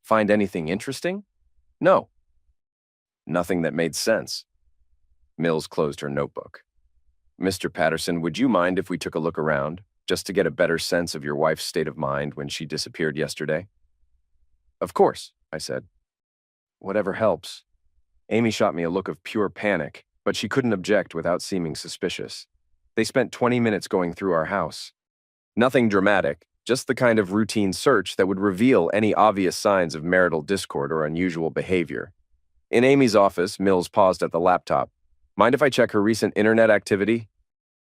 Find anything interesting?" "No." "Nothing that made sense." Mills closed her notebook. "Mr. Patterson, would you mind if we took a look around, just to get a better sense of your wife's state of mind when she disappeared yesterday?" "Of course," I said. "Whatever helps." Amy shot me a look of pure panic, but she couldn't object without seeming suspicious. They spent 20 minutes going through our house. Nothing dramatic, just the kind of routine search that would reveal any obvious signs of marital discord or unusual behavior. In Amy's office, Mills paused at the laptop. "Mind if I check her recent internet activity?"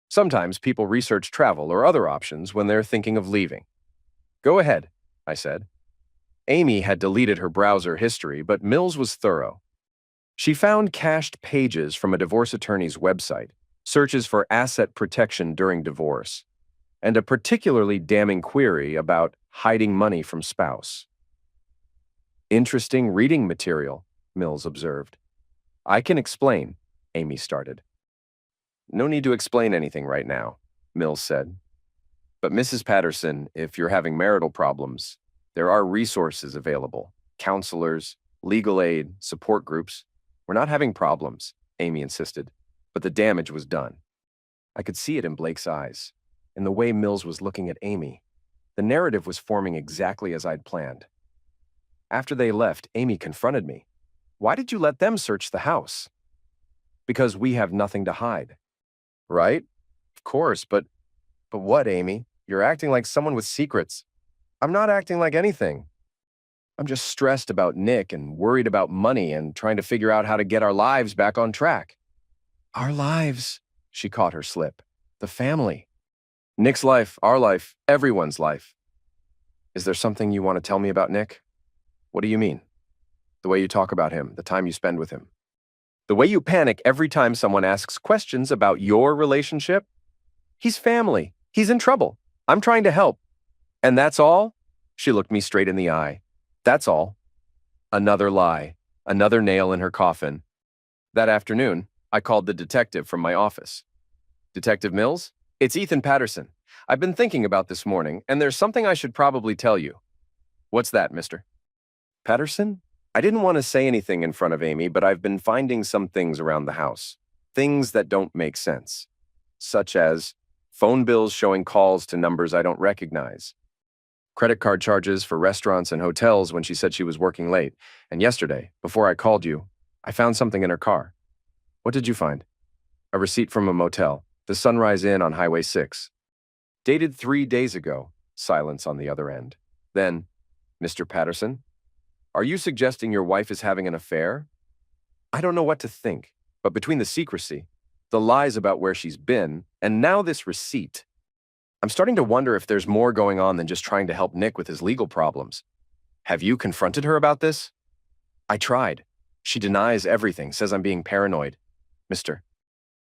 Sometimes people research travel or other options when they're thinking of leaving. "Go ahead," I said. Amy had deleted her browser history, but Mills was thorough. She found cached pages from a divorce attorney's website, searches for asset protection during divorce, and a particularly damning query about hiding money from spouse. "Interesting reading material," Mills observed. "I can explain," Amy started. "No need to explain anything right now," Mills said. "But Mrs. Patterson, if you're having marital problems, there are resources available. Counselors, legal aid, support groups. We're not having problems," Amy insisted, but the damage was done. I could see it in Blake's eyes, in the way Mills was looking at Amy. The narrative was forming exactly as I'd planned. After they left, Amy confronted me. "Why did you let them search the house?" "Because we have nothing to hide." "Right? Of course, but what, Amy? You're acting like someone with secrets." "I'm not acting like anything. I'm just stressed about Nick and worried about money and trying to figure out how to get our lives back on track." "Our lives," she caught her slip. "The family." "Nick's life, our life, everyone's life." "Is there something you want to tell me about Nick?" "What do you mean?" "The way you talk about him, the time you spend with him." "The way you panic every time someone asks questions about your relationship?" "He's family. He's in trouble. I'm trying to help." "And that's all?" She looked me straight in the eye. "That's all." Another lie, another nail in her coffin. That afternoon, I called the detective from my office. "Detective Mills? It's Ethan Patterson. I've been thinking about this morning, and there's something I should probably tell you." "What's that, mister?" "Patterson? I didn't want to say anything in front of Amy, but I've been finding some things around the house. Things that don't make sense. Such as phone bills showing calls to numbers I don't recognize. Credit card charges for restaurants and hotels when she said she was working late. And yesterday, before I called you, I found something in her car." "What did you find?" "A receipt from a motel, the Sunrise Inn on Highway 6. Dated 3 days ago." Silence on the other end. Then, "Mr. Patterson, are you suggesting your wife is having an affair?" I don't know what to think, but between the secrecy, the lies about where she's been, and now this receipt, I'm starting to wonder if there's more going on than just trying to help Nick with his legal problems. "Have you confronted her about this?" "I tried. She denies everything, says I'm being paranoid." "Mr.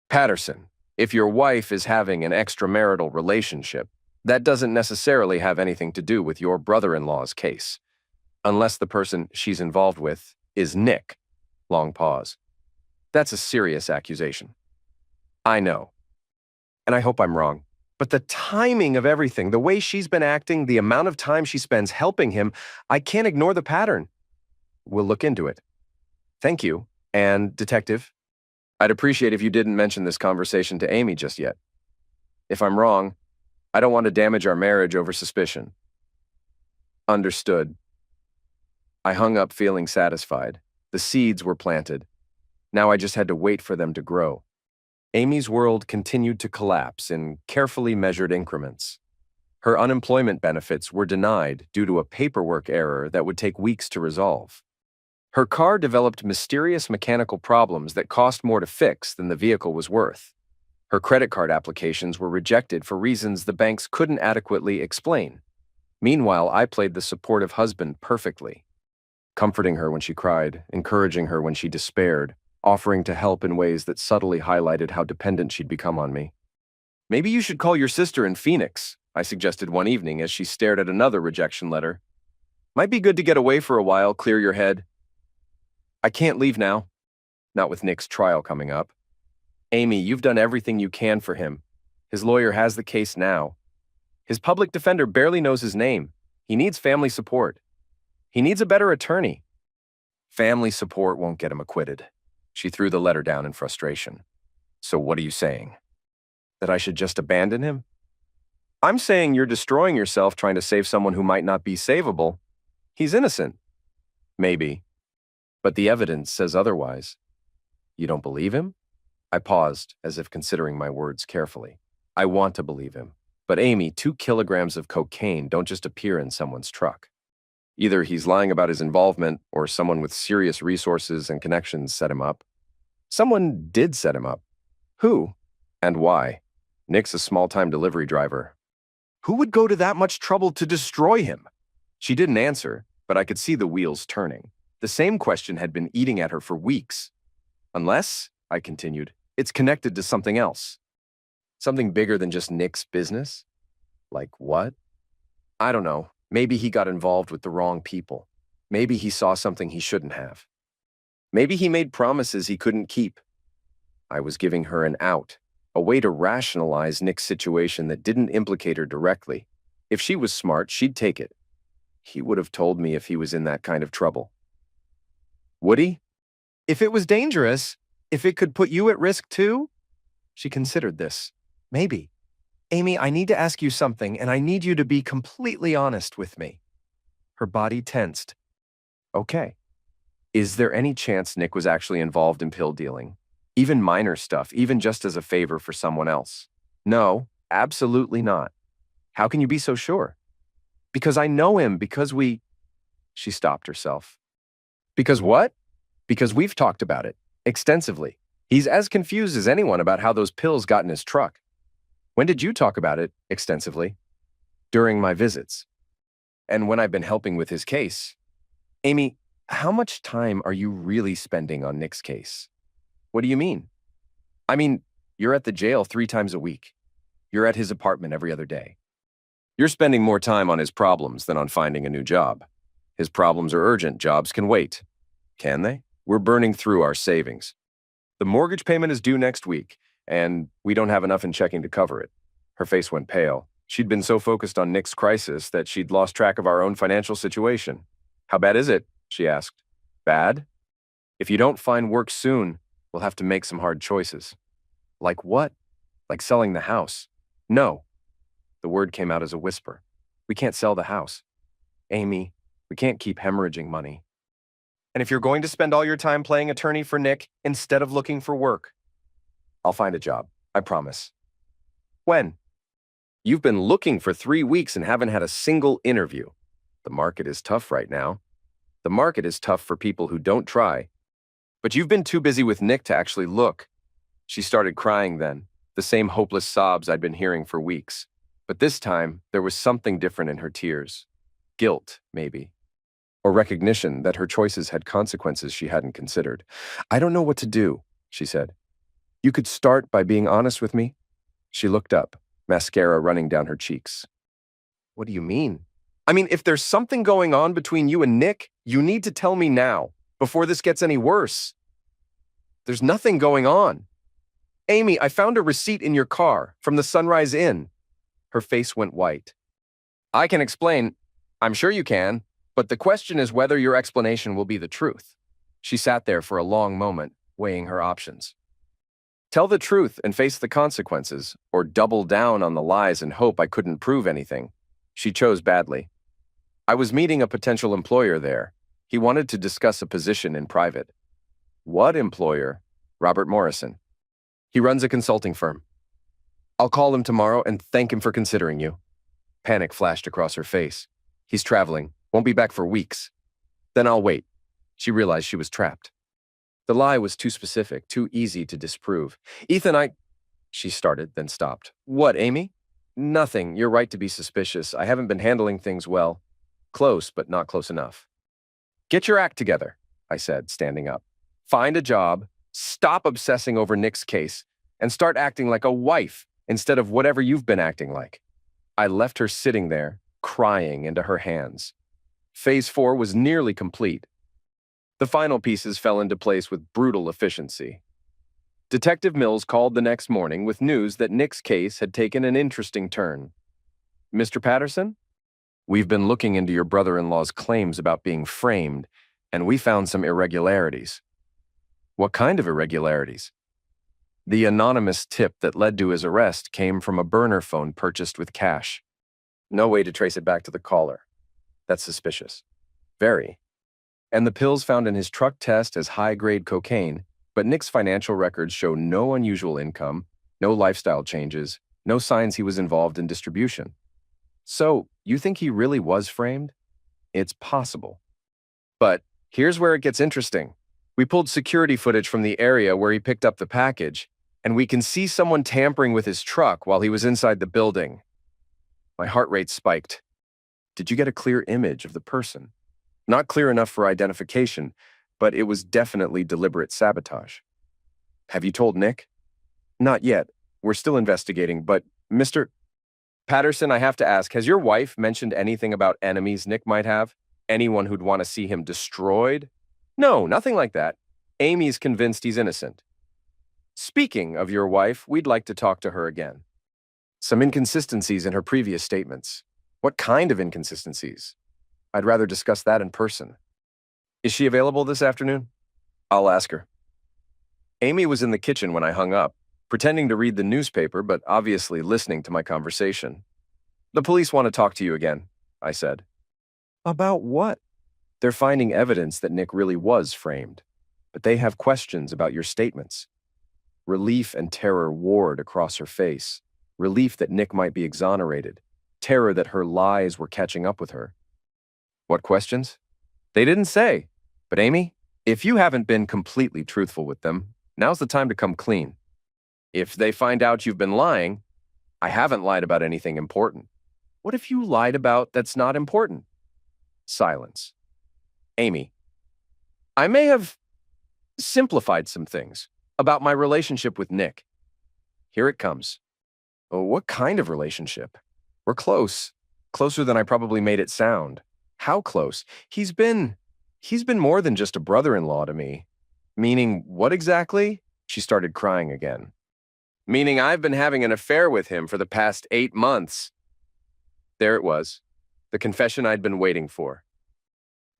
Patterson, if your wife is having an extramarital relationship, that doesn't necessarily have anything to do with your brother-in-law's case. Unless the person she's involved with is Nick." Long pause. "That's a serious accusation." "I know. And I hope I'm wrong. But the timing of everything, the way she's been acting, the amount of time she spends helping him, I can't ignore the pattern. We'll look into it. Thank you. And, Detective, I'd appreciate if you didn't mention this conversation to Amy just yet. If I'm wrong, I don't want to damage our marriage over suspicion. Understood. I hung up feeling satisfied. The seeds were planted. Now I just had to wait for them to grow. Amy's world continued to collapse in carefully measured increments. Her unemployment benefits were denied due to a paperwork error that would take weeks to resolve. Her car developed mysterious mechanical problems that cost more to fix than the vehicle was worth. Her credit card applications were rejected for reasons the banks couldn't adequately explain. Meanwhile, I played the supportive husband perfectly, comforting her when she cried, encouraging her when she despaired, offering to help in ways that subtly highlighted how dependent she'd become on me. Maybe you should call your sister in Phoenix, I suggested one evening as she stared at another rejection letter. Might be good to get away for a while, clear your head. I can't leave now. Not with Nick's trial coming up. Amy, you've done everything you can for him. His lawyer has the case now. His public defender barely knows his name. He needs family support. He needs a better attorney. Family support won't get him acquitted. She threw the letter down in frustration. So what are you saying? That I should just abandon him? I'm saying you're destroying yourself trying to save someone who might not be savable. He's innocent. Maybe. But the evidence says otherwise. You don't believe him? I paused, as if considering my words carefully. I want to believe him. But Amy, 2 kilograms of cocaine don't just appear in someone's truck. Either he's lying about his involvement, or someone with serious resources and connections set him up. Someone did set him up. Who? And why? Nick's a small-time delivery driver. Who would go to that much trouble to destroy him? She didn't answer, but I could see the wheels turning. The same question had been eating at her for weeks. Unless, I continued, it's connected to something else. Something bigger than just Nick's business? Like what? I don't know. Maybe he got involved with the wrong people. Maybe he saw something he shouldn't have. Maybe he made promises he couldn't keep. I was giving her an out, a way to rationalize Nick's situation that didn't implicate her directly. If she was smart, she'd take it. He would have told me if he was in that kind of trouble. Would he? If it was dangerous, if it could put you at risk too? She considered this. Maybe. Amy, I need to ask you something, and I need you to be completely honest with me. Her body tensed. Okay. Is there any chance Nick was actually involved in pill dealing? Even minor stuff, even just as a favor for someone else? No, absolutely not. How can you be so sure? Because I know him, because we... She stopped herself. Because what? Because we've talked about it, extensively. He's as confused as anyone about how those pills got in his truck. When did you talk about it, extensively? During my visits. And when I've been helping with his case. Amy, how much time are you really spending on Nick's case? What do you mean? I mean, you're at the jail 3 times a week. You're at his apartment every other day. You're spending more time on his problems than on finding a new job. His problems are urgent. Jobs can wait. Can they? We're burning through our savings. The mortgage payment is due next week, and we don't have enough in checking to cover it. Her face went pale. She'd been so focused on Nick's crisis that she'd lost track of our own financial situation. How bad is it? She asked. Bad? If you don't find work soon, we'll have to make some hard choices. Like what? Like selling the house? No. The word came out as a whisper. We can't sell the house. Amy, we can't keep hemorrhaging money. And if you're going to spend all your time playing attorney for Nick instead of looking for work, I'll find a job, I promise. When? You've been looking for 3 weeks and haven't had a single interview. The market is tough right now. The market is tough for people who don't try. But you've been too busy with Nick to actually look. She started crying then, the same hopeless sobs I'd been hearing for weeks. But this time, there was something different in her tears. Guilt, maybe. Or recognition that her choices had consequences she hadn't considered. I don't know what to do, she said. You could start by being honest with me? She looked up, mascara running down her cheeks. What do you mean? I mean, if there's something going on between you and Nick, you need to tell me now, before this gets any worse. There's nothing going on. Amy, I found a receipt in your car from the Sunrise Inn. Her face went white. I can explain. I'm sure you can, but the question is whether your explanation will be the truth. She sat there for a long moment, weighing her options. Tell the truth and face the consequences, or double down on the lies and hope I couldn't prove anything. She chose badly. I was meeting a potential employer there. He wanted to discuss a position in private. What employer? Robert Morrison. He runs a consulting firm. I'll call him tomorrow and thank him for considering you. Panic flashed across her face. He's traveling, won't be back for weeks. Then I'll wait. She realized she was trapped. The lie was too specific, too easy to disprove. Ethan, She started, then stopped. What, Amy? Nothing. You're right to be suspicious. I haven't been handling things well. Close, but not close enough. Get your act together, I said, standing up. Find a job, stop obsessing over Nick's case, and start acting like a wife instead of whatever you've been acting like. I left her sitting there, crying into her hands. Phase 4 was nearly complete. The final pieces fell into place with brutal efficiency. Detective Mills called the next morning with news that Nick's case had taken an interesting turn. Mr. Patterson? We've been looking into your brother-in-law's claims about being framed, and we found some irregularities. What kind of irregularities? The anonymous tip that led to his arrest came from a burner phone purchased with cash. No way to trace it back to the caller. That's suspicious. Very. And the pills found in his truck test as high-grade cocaine, but Nick's financial records show no unusual income, no lifestyle changes, no signs he was involved in distribution. So, you think he really was framed? It's possible. But here's where it gets interesting. We pulled security footage from the area where he picked up the package, and we can see someone tampering with his truck while he was inside the building. My heart rate spiked. Did you get a clear image of the person? Not clear enough for identification, but it was definitely deliberate sabotage. Have you told Nick? Not yet. We're still investigating, but Mr. Patterson, I have to ask, has your wife mentioned anything about enemies Nick might have? Anyone who'd want to see him destroyed? No, nothing like that. Amy's convinced he's innocent. Speaking of your wife, we'd like to talk to her again. Some inconsistencies in her previous statements. What kind of inconsistencies? I'd rather discuss that in person. Is she available this afternoon? I'll ask her. Amy was in the kitchen when I hung up, pretending to read the newspaper, but obviously listening to my conversation. The police want to talk to you again, I said. About what? They're finding evidence that Nick really was framed, but they have questions about your statements. Relief and terror warred across her face. Relief that Nick might be exonerated. Terror that her lies were catching up with her. What questions? They didn't say. But Amy, if you haven't been completely truthful with them, now's the time to come clean. If they find out you've been lying, I haven't lied about anything important. What if you lied about that's not important? Silence. Amy, I may have simplified some things about my relationship with Nick. Here it comes. Oh, what kind of relationship? We're close. Closer than I probably made it sound. How close? He's been more than just a brother-in-law to me. Meaning, what exactly? She started crying again. Meaning I've been having an affair with him for the past 8 months. There it was. The confession I'd been waiting for.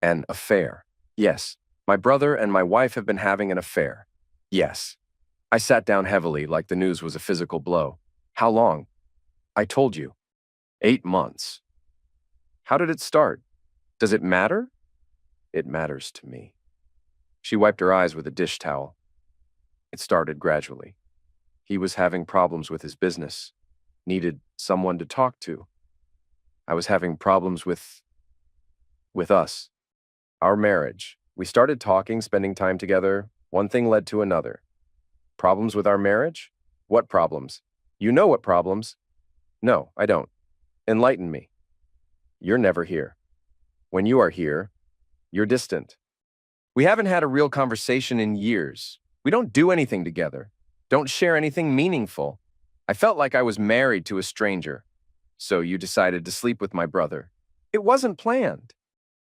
An affair. Yes, my brother and my wife have been having an affair. Yes. I sat down heavily, like the news was a physical blow. How long? I told you. 8 months. How did it start? Does it matter? It matters to me. She wiped her eyes with a dish towel. It started gradually. He was having problems with his business. Needed someone to talk to. I was having problems with us. Our marriage. We started talking, spending time together. One thing led to another. Problems with our marriage? What problems? You know what problems? No, I don't. Enlighten me. You're never here. When you are here, you're distant. We haven't had a real conversation in years. We don't do anything together. Don't share anything meaningful. I felt like I was married to a stranger. So you decided to sleep with my brother. It wasn't planned.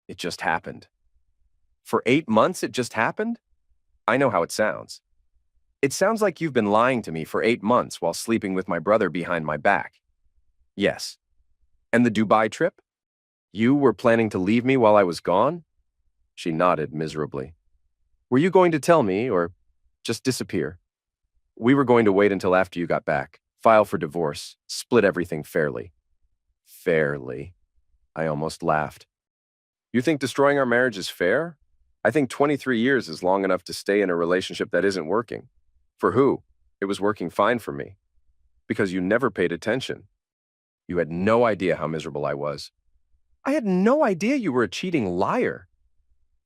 It just happened. For 8 months, it just happened? I know how it sounds. It sounds like you've been lying to me for 8 months while sleeping with my brother behind my back. Yes. And the Dubai trip? You were planning to leave me while I was gone? She nodded miserably. Were you going to tell me or just disappear? We were going to wait until after you got back, file for divorce, split everything fairly. Fairly? I almost laughed. You think destroying our marriage is fair? I think 23 years is long enough to stay in a relationship that isn't working. For who? It was working fine for me. Because you never paid attention. You had no idea how miserable I was. I had no idea you were a cheating liar.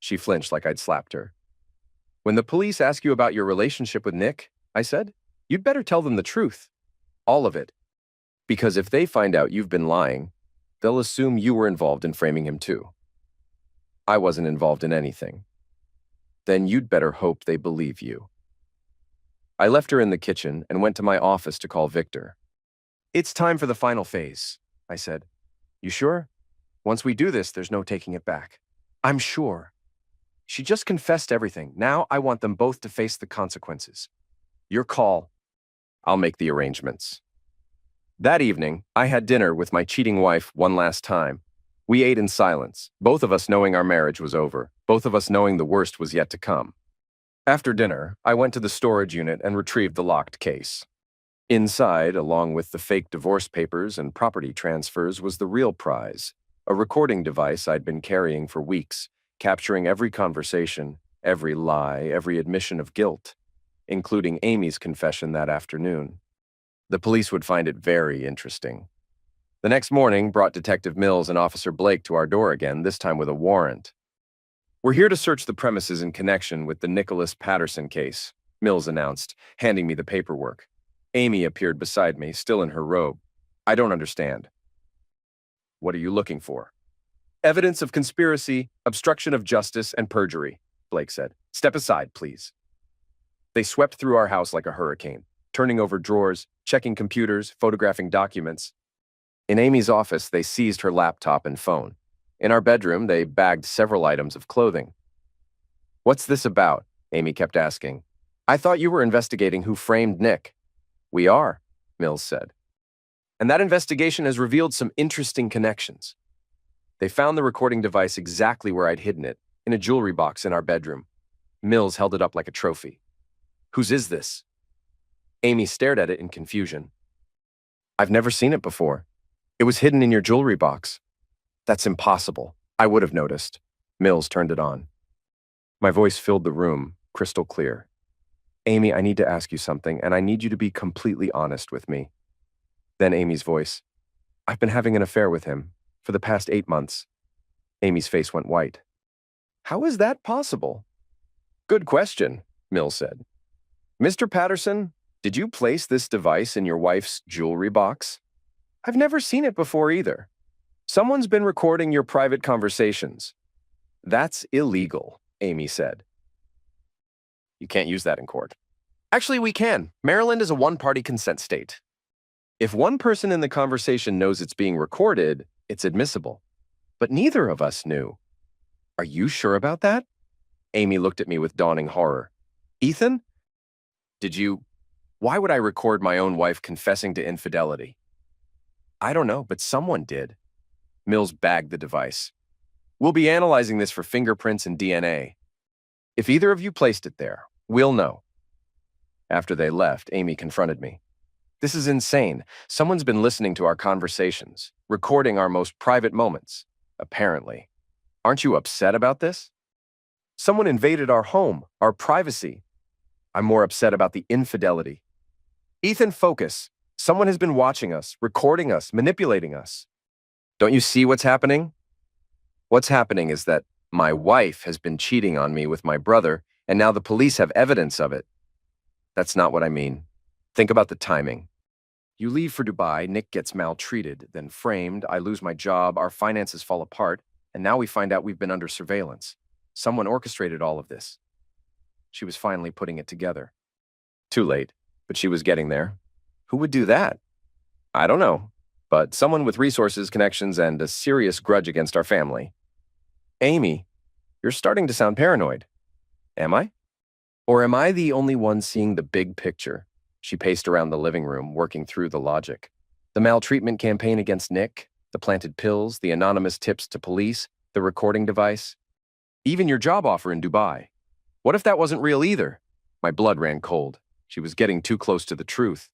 She flinched like I'd slapped her. When the police ask you about your relationship with Nick, I said, you'd better tell them the truth. All of it. Because if they find out you've been lying, they'll assume you were involved in framing him too. I wasn't involved in anything. Then you'd better hope they believe you. I left her in the kitchen and went to my office to call Victor. It's time for the final phase, I said. You sure? Once we do this, there's no taking it back. I'm sure. She just confessed everything. Now I want them both to face the consequences. Your call. I'll make the arrangements. That evening, I had dinner with my cheating wife one last time. We ate in silence, both of us knowing our marriage was over, both of us knowing the worst was yet to come. After dinner, I went to the storage unit and retrieved the locked case. Inside, along with the fake divorce papers and property transfers, was the real prize, a recording device I'd been carrying for weeks, capturing every conversation, every lie, every admission of guilt, including Amy's confession that afternoon. The police would find it very interesting. The next morning brought Detective Mills and Officer Blake to our door again, this time with a warrant. We're here to search the premises in connection with the Nicholas Patterson case, Mills announced, handing me the paperwork. Amy appeared beside me, still in her robe. I don't understand. What are you looking for? Evidence of conspiracy, obstruction of justice, and perjury, Blake said. Step aside, please. They swept through our house like a hurricane, turning over drawers, checking computers, photographing documents. In Amy's office, they seized her laptop and phone. In our bedroom, they bagged several items of clothing. What's this about? Amy kept asking. I thought you were investigating who framed Nick. We are, Mills said. And that investigation has revealed some interesting connections. They found the recording device exactly where I'd hidden it, in a jewelry box in our bedroom. Mills held it up like a trophy. Whose is this? Amy stared at it in confusion. I've never seen it before. It was hidden in your jewelry box. That's impossible. I would have noticed. Mills turned it on. My voice filled the room, crystal clear. Amy, I need to ask you something, and I need you to be completely honest with me. Then Amy's voice. I've been having an affair with him for the past 8 months. Amy's face went white. How is that possible? Good question, Mills said. Mr. Patterson, did you place this device in your wife's jewelry box? I've never seen it before either. Someone's been recording your private conversations. That's illegal, Amy said. You can't use that in court. Actually, we can. Maryland is a one-party consent state. If one person in the conversation knows it's being recorded, it's admissible. But neither of us knew. Are you sure about that? Amy looked at me with dawning horror. Ethan? Why would I record my own wife confessing to infidelity? I don't know, but someone did. Mills bagged the device. We'll be analyzing this for fingerprints and DNA. If either of you placed it there, we'll know. After they left, Amy confronted me. This is insane. Someone's been listening to our conversations, recording our most private moments, apparently. Aren't you upset about this? Someone invaded our home, our privacy. I'm more upset about the infidelity. Ethan, focus. Someone has been watching us, recording us, manipulating us. Don't you see what's happening? What's happening is that my wife has been cheating on me with my brother, and now the police have evidence of it. That's not what I mean. Think about the timing. You leave for Dubai, Nick gets maltreated, then framed, I lose my job, our finances fall apart, and now we find out we've been under surveillance. Someone orchestrated all of this. She was finally putting it together. Too late, but she was getting there. Who would do that? I don't know, but someone with resources, connections, and a serious grudge against our family. Amy, you're starting to sound paranoid. Am I? Or am I the only one seeing the big picture? She paced around the living room, working through the logic. The maltreatment campaign against Nick, the planted pills, the anonymous tips to police, the recording device. Even your job offer in Dubai. What if that wasn't real either? My blood ran cold. She was getting too close to the truth.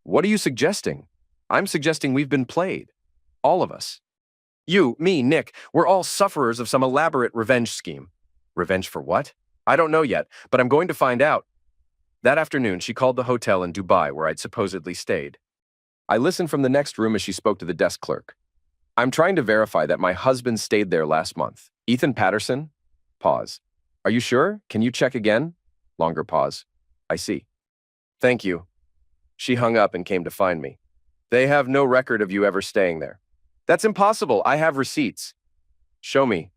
What are you suggesting? I'm suggesting we've been played. All of us. You, me, Nick, we're all sufferers of some elaborate revenge scheme. Revenge for what? I don't know yet, but I'm going to find out. That afternoon, she called the hotel in Dubai where I'd supposedly stayed. I listened from the next room as she spoke to the desk clerk. I'm trying to verify that my husband stayed there last month. Ethan Patterson? Pause. Are you sure? Can you check again? Longer pause. I see. Thank you. She hung up and came to find me. They have no record of you ever staying there. That's impossible. I have receipts. Show me.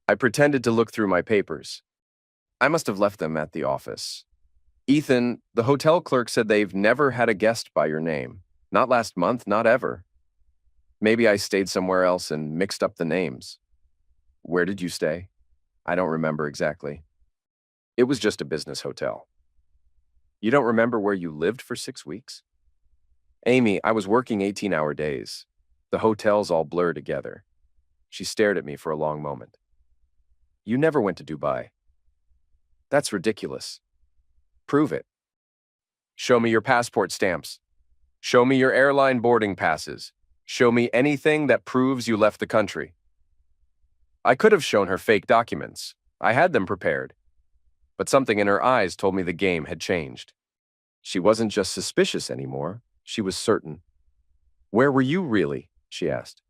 I pretended to look through my papers. I must have left them at the office. Ethan, the hotel clerk said they've never had a guest by your name. Not last month, not ever. Maybe I stayed somewhere else and mixed up the names. Where did you stay? I don't remember exactly. It was just a business hotel. You don't remember where you lived for 6 weeks? Amy, I was working 18-hour days. The hotels all blur together. She stared at me for a long moment. You never went to Dubai. That's ridiculous. Prove it. Show me your passport stamps. Show me your airline boarding passes. Show me anything that proves you left the country. I could have shown her fake documents. I had them prepared. But something in her eyes told me the game had changed. She wasn't just suspicious anymore. She was certain. Where were you really? She asked.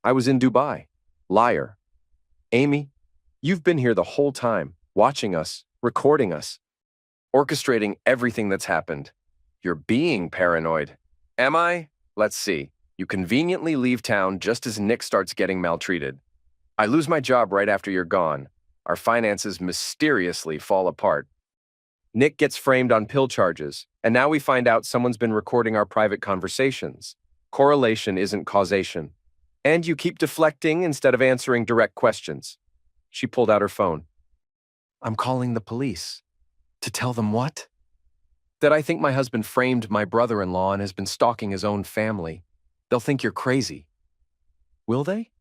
I was in Dubai. Liar. Amy, you've been here the whole time, watching us, recording us, orchestrating everything that's happened. You're being paranoid. Am I? Let's see. You conveniently leave town just as Nick starts getting maltreated. I lose my job right after you're gone. Our finances mysteriously fall apart. Nick gets framed on pill charges, and now we find out someone's been recording our private conversations. Correlation isn't causation. And you keep deflecting instead of answering direct questions. She pulled out her phone. I'm calling the police. To tell them what? That I think my husband framed my brother-in-law and has been stalking his own family. They'll think you're crazy. Will they?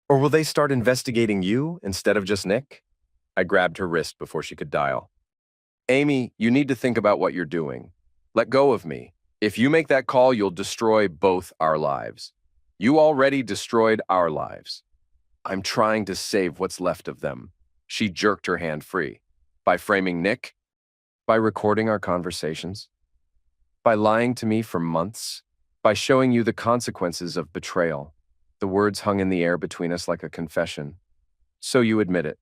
Or will they start investigating you instead of just Nick? I grabbed her wrist before she could dial. Amy, you need to think about what you're doing. Let go of me. If you make that call, you'll destroy both our lives. You already destroyed our lives. I'm trying to save what's left of them. She jerked her hand free. By framing Nick? By recording our conversations? By lying to me for months? By showing you the consequences of betrayal? The words hung in the air between us like a confession. So you admit it.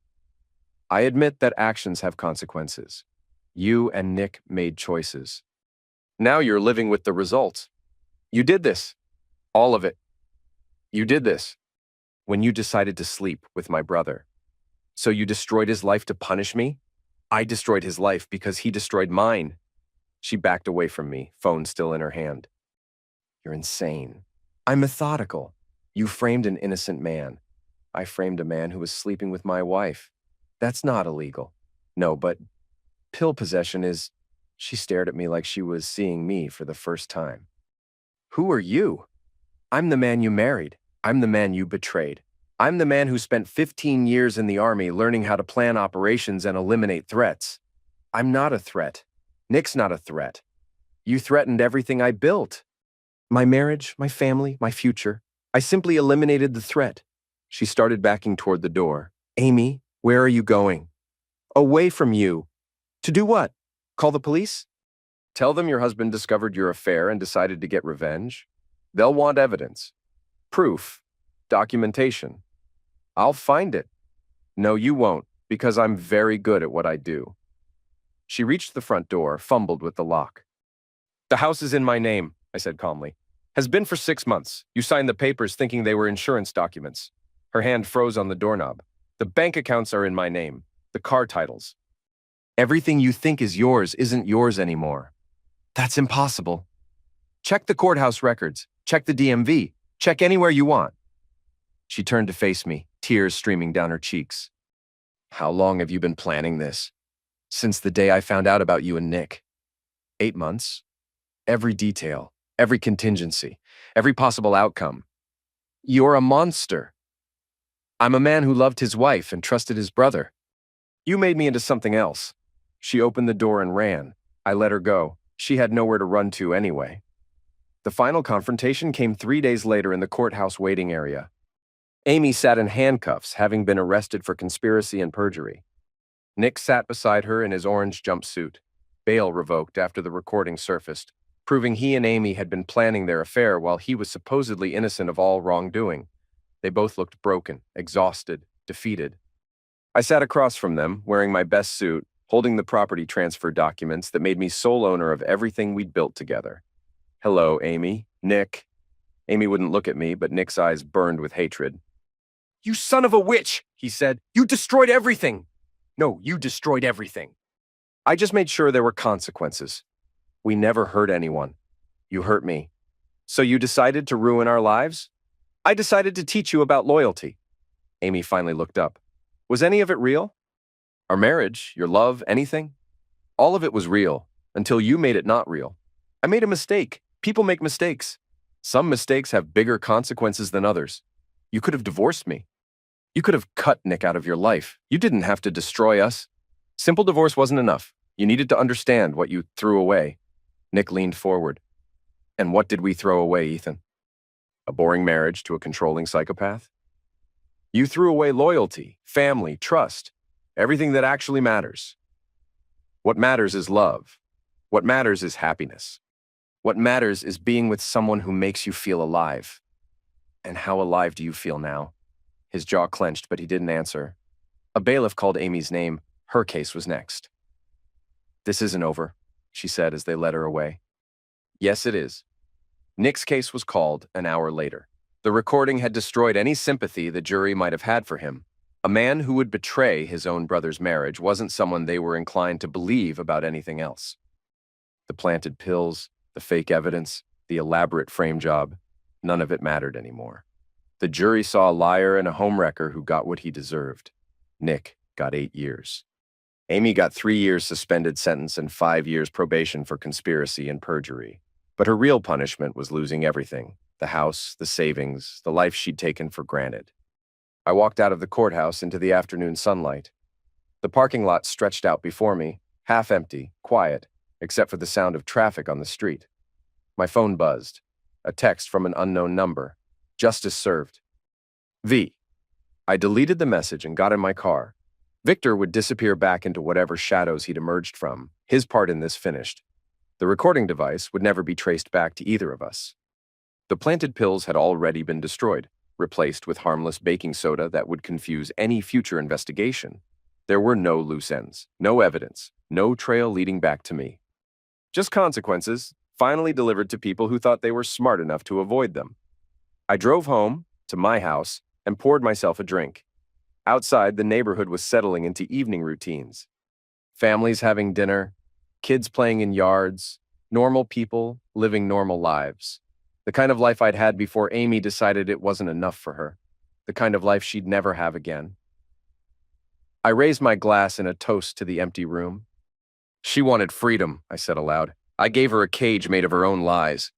I admit that actions have consequences. You and Nick made choices. Now you're living with the results. You did this. All of it. You did this. When you decided to sleep with my brother. So you destroyed his life to punish me? I destroyed his life because he destroyed mine. She backed away from me, phone still in her hand. You're insane. I'm methodical. You framed an innocent man. I framed a man who was sleeping with my wife. That's not illegal. No, but pill possession is... She stared at me like she was seeing me for the first time. Who are you? I'm the man you married. I'm the man you betrayed. I'm the man who spent 15 years in the army learning how to plan operations and eliminate threats. I'm not a threat. Nick's not a threat. You threatened everything I built. My marriage, my family, my future. I simply eliminated the threat. She started backing toward the door. Amy, where are you going? Away from you. To do what? Call the police? Tell them your husband discovered your affair and decided to get revenge? They'll want evidence. Proof. Documentation. I'll find it. No, you won't, because I'm very good at what I do. She reached the front door, fumbled with the lock. The house is in my name, I said calmly. Has been for 6 months. You signed the papers thinking they were insurance documents. Her hand froze on the doorknob. The bank accounts are in my name. The car titles. Everything you think is yours isn't yours anymore. That's impossible. Check the courthouse records. Check the DMV. Check anywhere you want. She turned to face me, tears streaming down her cheeks. How long have you been planning this? Since the day I found out about you and Nick. 8 months. Every detail, every contingency, every possible outcome. You're a monster. I'm a man who loved his wife and trusted his brother. You made me into something else. She opened the door and ran. I let her go. She had nowhere to run to anyway. The final confrontation came 3 days later in the courthouse waiting area. Amy sat in handcuffs, having been arrested for conspiracy and perjury. Nick sat beside her in his orange jumpsuit. Bail revoked after the recording surfaced, proving he and Amy had been planning their affair while he was supposedly innocent of all wrongdoing. They both looked broken, exhausted, defeated. I sat across from them, wearing my best suit, holding the property transfer documents that made me sole owner of everything we'd built together. Hello, Amy. Nick. Amy wouldn't look at me, but Nick's eyes burned with hatred. You son of a witch, he said. You destroyed everything. No, you destroyed everything. I just made sure there were consequences. We never hurt anyone. You hurt me. So you decided to ruin our lives? I decided to teach you about loyalty. Amy finally looked up. Was any of it real? Our marriage, your love, anything? All of it was real, until you made it not real. I made a mistake. People make mistakes. Some mistakes have bigger consequences than others. You could have divorced me. You could have cut Nick out of your life. You didn't have to destroy us. Simple divorce wasn't enough. You needed to understand what you threw away. Nick leaned forward. And what did we throw away, Ethan? A boring marriage to a controlling psychopath? You threw away loyalty, family, trust, everything that actually matters. What matters is love. What matters is happiness. What matters is being with someone who makes you feel alive. And how alive do you feel now? His jaw clenched, but he didn't answer. A bailiff called Amy's name. Her case was next. This isn't over, she said as they led her away. Yes, it is. Nick's case was called an hour later. The recording had destroyed any sympathy the jury might have had for him. A man who would betray his own brother's marriage wasn't someone they were inclined to believe about anything else. The planted pills, the fake evidence, the elaborate frame job, none of it mattered anymore. The jury saw a liar and a homewrecker who got what he deserved. Nick got 8 years. Amy got 3 years suspended sentence and 5 years probation for conspiracy and perjury. But her real punishment was losing everything: the house, the savings, the life she'd taken for granted. I walked out of the courthouse into the afternoon sunlight. The parking lot stretched out before me, half empty, quiet, except for the sound of traffic on the street. My phone buzzed. A text from an unknown number. Justice served. V. I deleted the message and got in my car. Victor would disappear back into whatever shadows he'd emerged from, his part in this finished. The recording device would never be traced back to either of us. The planted pills had already been destroyed, replaced with harmless baking soda that would confuse any future investigation. There were no loose ends, no evidence, no trail leading back to me. Just consequences, finally delivered to people who thought they were smart enough to avoid them. I drove home, to my house, and poured myself a drink. Outside, the neighborhood was settling into evening routines. Families having dinner, kids playing in yards, normal people living normal lives. The kind of life I'd had before Amy decided it wasn't enough for her. The kind of life she'd never have again. I raised my glass in a toast to the empty room. She wanted freedom, I said aloud. I gave her a cage made of her own lies.